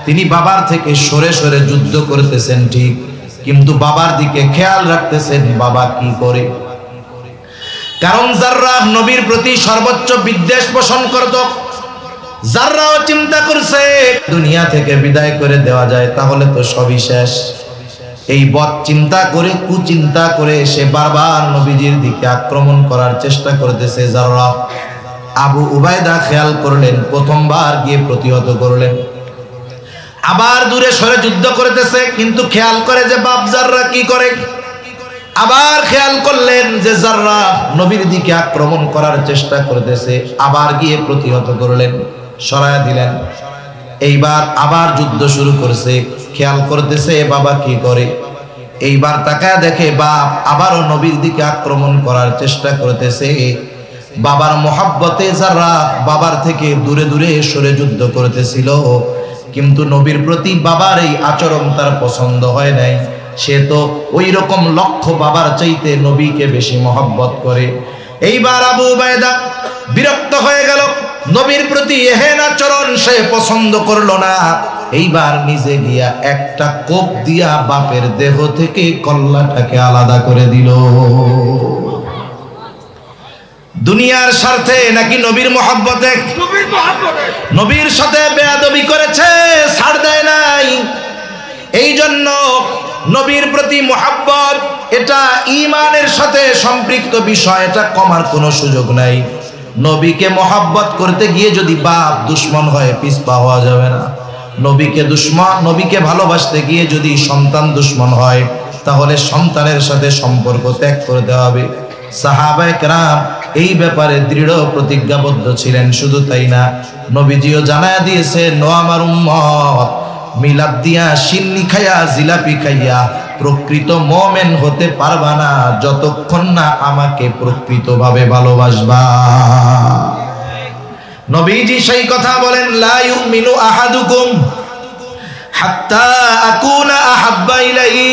তিনি বাবার থেকে সরে সরে যুদ্ধ করতেছেন ঠিক, কিন্তু বাবার দিকে খেয়াল রাখতেছেন বাবা কি করে। কারণ জাররাহ নবীর প্রতি সর্বোচ্চ বিদ্বেষ পোষণ করত। জাররাহ চিন্তা করছে দুনিয়া থেকে বিদায় করে দেওয়া যায় তাহলে তো সবই শেষ। এই বদ চিন্তা করে, কুচিন্তা করে সে বারবার নবীজির দিকে আক্রমণ করার চেষ্টা করতেছে। জাররাহ আবু উবাইদা খেয়াল করলেন, প্রথমবার গিয়ে প্রতিহত করলেন, আবার দূরে সরে যুদ্ধ করতেছে, কিন্তু খেয়াল করে যে বাপ জাররাহ কি করে। আবার খেয়াল করলেন যে জাররাহ নবীর দিকে আক্রমণ করার চেষ্টা করতেছে, আবার গিয়ে প্রতিহত করলেন, সরায়া দিলেন। এইবার আবার যুদ্ধ শুরু করছে, খেয়াল করতেছে বাবা কি করে। এইবার তাকায় দেখে বাপ আবারও নবীর দিকে আক্রমণ করার চেষ্টা করতেছে। বাবার মোহাব্বতে জাররাহ বাবার থেকে দূরে দূরে সরে যুদ্ধ করতেছিল, কিন্তু নবীর প্রতি বাবার এই আচরণ তার পছন্দ হয় নাই। সে তো ওই রকম লক্ষ্য বাবার চাইতে নবীকে বেশি মহব্বত করে। এইবার আবু উবাইদা বিরক্ত হয়ে গেল, নবীর প্রতি এহেন আচরণ সে পছন্দ করলো না। এইবার নিজে গিয়া একটা কোপ দিয়া বাপের দেহ থেকে কল্লাটাকে আলাদা করে দিল। দুনিয়ার স্বার্থে নাকি নবীর মহব্বতে? নবীর সাথে বেয়াদবি করেছে, ছাড় দেয় নাই। এই জন্য নবীর প্রতি মহব্বত এটা ঈমানের সাথে সম্পৃক্ত বিষয়, এটা কমার কোনো সুযোগ নাই। নবীকে মহব্বত করতে গিয়ে যদি বাপ দুশ্মন হয় পিছপা হওয়া যাবে না। নবীকে ভালোবাসতে গিয়ে যদি সন্তান দুশ্মন হয় তাহলে সন্তানের সাথে সম্পর্ক ত্যাগ করতে হবে। সাহাবায়ে কেরাম এই ব্যাপারে দৃঢ় প্রতিজ্ঞাবদ্ধ ছিলেন। শুধু তাই না, নবীজিও জানায়া দিয়েছেন, নো আমার উম্মত, মিলাদ দিয়া, সিন্নি খাইয়া, জিলাপি খাইয়া প্রকৃত মুমিন হতে পারবা না যতক্ষণ না আমাকে প্রকৃতভাবে ভালোবাসবা। নবীজি সেই কথা বলেন, লা ইউমিনু আহাদুকুম হাত্তা আকুনা আহাব্বা ইলাইহি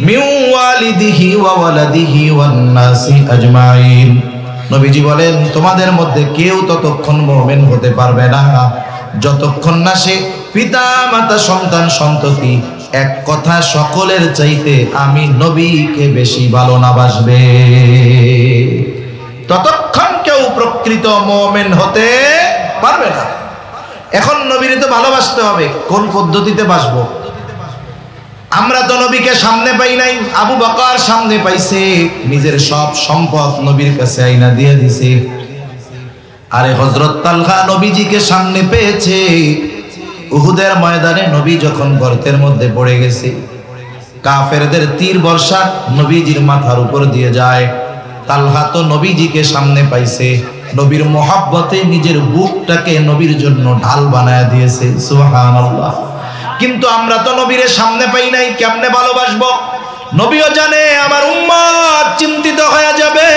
মিন ওয়ালিদিহি ওয়া ওয়ালাদিহি ওয়ান নাসি আজমাইন। নবীজি বলেন, তোমাদের মধ্যে কেউ ততক্ষণ মুমিন হতে পারবে না যতক্ষণ না সে পিতা, মাতা, সন্তান, সন্ততি, এক কথা সকলের চাইতে আমি নবীকে বেশি ভালো না বাসবে, ততক্ষণ কেউ প্রকৃত মুমিন হতে পারবে না। এখন নবীরে তো ভালোবাসতে হবে, কোন পদ্ধতিতে বাসবো? আমরা তো নবীকে সামনে পাই নাই। আবু বকর সামনে পাইছে, নিজের সব সম্পদ নবীর কাছে আইনা দিয়ে দিছে। আরে হযরত তালহা নবীজিকে সামনে পেয়েছে। উহুদের ময়দানে নবী যখন গর্তের মধ্যে পড়ে গেছে, কাফেরদের তীর বর্ষা নবীজির মাথার উপর দিয়ে যায়। তালহা তো নবীজিকে সামনে পাইছে, নবীর মহব্বতে নিজের বুকটাকে নবীর জন্য ঢাল বানায় দিয়েছে। সুবহানাল্লাহ। কিন্তু আমরা তো নবীরে সামনে পাই নাই, কেমনে ভালোবাসবো? নবীও জানে আমার উম্মত চিন্তিত হয়ে যাবে,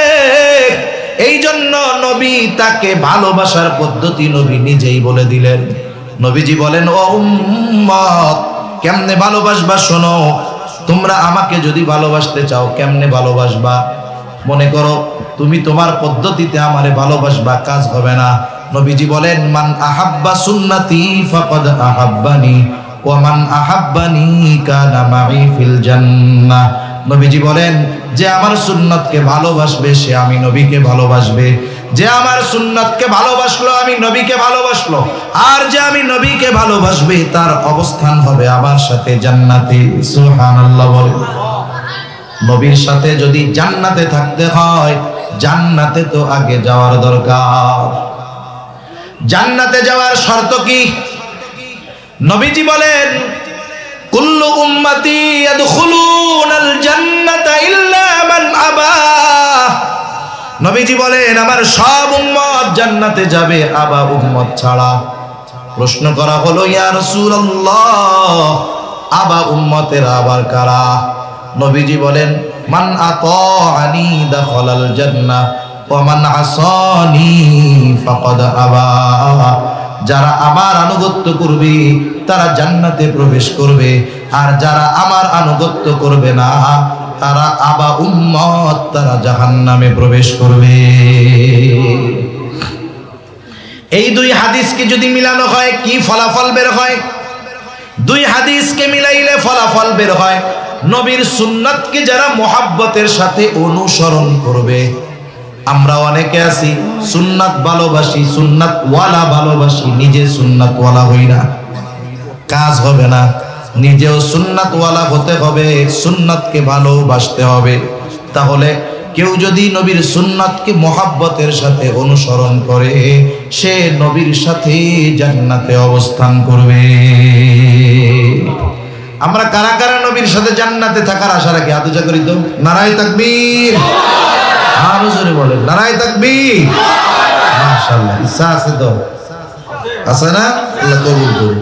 এই জন্য নবী তাকে ভালোবাসার পদ্ধতি নবী নিজেই বলে দিলেন। নবীজি বলেন, ও উম্মত, কেমনে ভালোবাসবা শোনো। তোমরা আমাকে যদি ভালোবাসতে চাও কেমনে ভালোবাসবা? মনে করো তুমি তোমার পদ্ধতিতে আমারে ভালোবাসবা, কাজ হবে না। নবীজি বলেন, মান আহাব্বা সুন্নতি ফাকাদ আহাব্বানি ওয়া মান আহাব্বানি কানা মাই ফিল জান্নাহ। নবীজি বলেন, যে আমার সুন্নতকে ভালোবাসবে সে আমি নবীকে ভালোবাসবে, যে আমার সুন্নতকে ভালোবাসলো আমি নবীকে ভালোবাসলো, আর যে আমি নবীকে ভালোবাসবে তার অবস্থান হবে আমার সাথে জান্নাতে। সুবহানাল্লাহ বলে। নবীর সাথে যদি জান্নাতে থাকতে হয়, জান্নাতে তো আগে যাওয়ার দরকার। জান্নাতে যাওয়ার শর্ত কি? নবীজি বলেন, কুল্লু উম্মতি ইয়াদখুলুনাল জান্নাতা ইল্লা মান আবা। নবীজি বলেন, আমার সব উম্মত জান্নাতে যাবে, আবা উম্মত ছাড়া। প্রশ্ন করা হলো, ইয়া রাসূলুল্লাহ, আবা উম্মতের আবার কারা? নবীজি বলেন, মান আতাআনি দাখালাল জান্নাহ ওয়া মান আসানি ফাকাদ আবা। যারা আমার আনুগত্য করবে তারা জান্নাতে প্রবেশ করবে, আর যারা আমার আনুগত্য করবে না তারা আবা উম্মত, তারা জাহান্নামে প্রবেশ করবে। এই দুই হাদিসকে যদি মিলানো হয় কি ফলাফল বের হয়? দুই হাদিসকে মিলাইলে ফলাফল বের হয়, নবীর সুন্নাতকে যারা মোহাব্বতের সাথে অনুসরণ করবে। আমরা অনেকে আছি সুন্নাত ভালোবাসি, সুন্নাত ওয়ালা ভালোবাসি, নিজে সুন্নাত ওয়ালা হই না, কাজ হবে না। নিজেও সুন্নাত ওয়ালা হতে হবে, সুন্নাতকে ভালোবাসতে হবে। তাহলে কেউ যদি নবীর সুন্নাতকে মোহাব্বতের সাথে অনুসরণ করে, সে নবীর সাথে জান্নাতে অবস্থান করবে। আমরা কারা কারা নবীর সাথে জান্নাতে থাকার আশা রাখি? হাত উঁচা করি তো। নারায়ে তাকবীর। আরো জোরে বলেন, নারায়ে তাকবীর। মাশাআল্লাহ, ইচ্ছা আছে তো? আছে না? আল্লাহ কবুল করুন।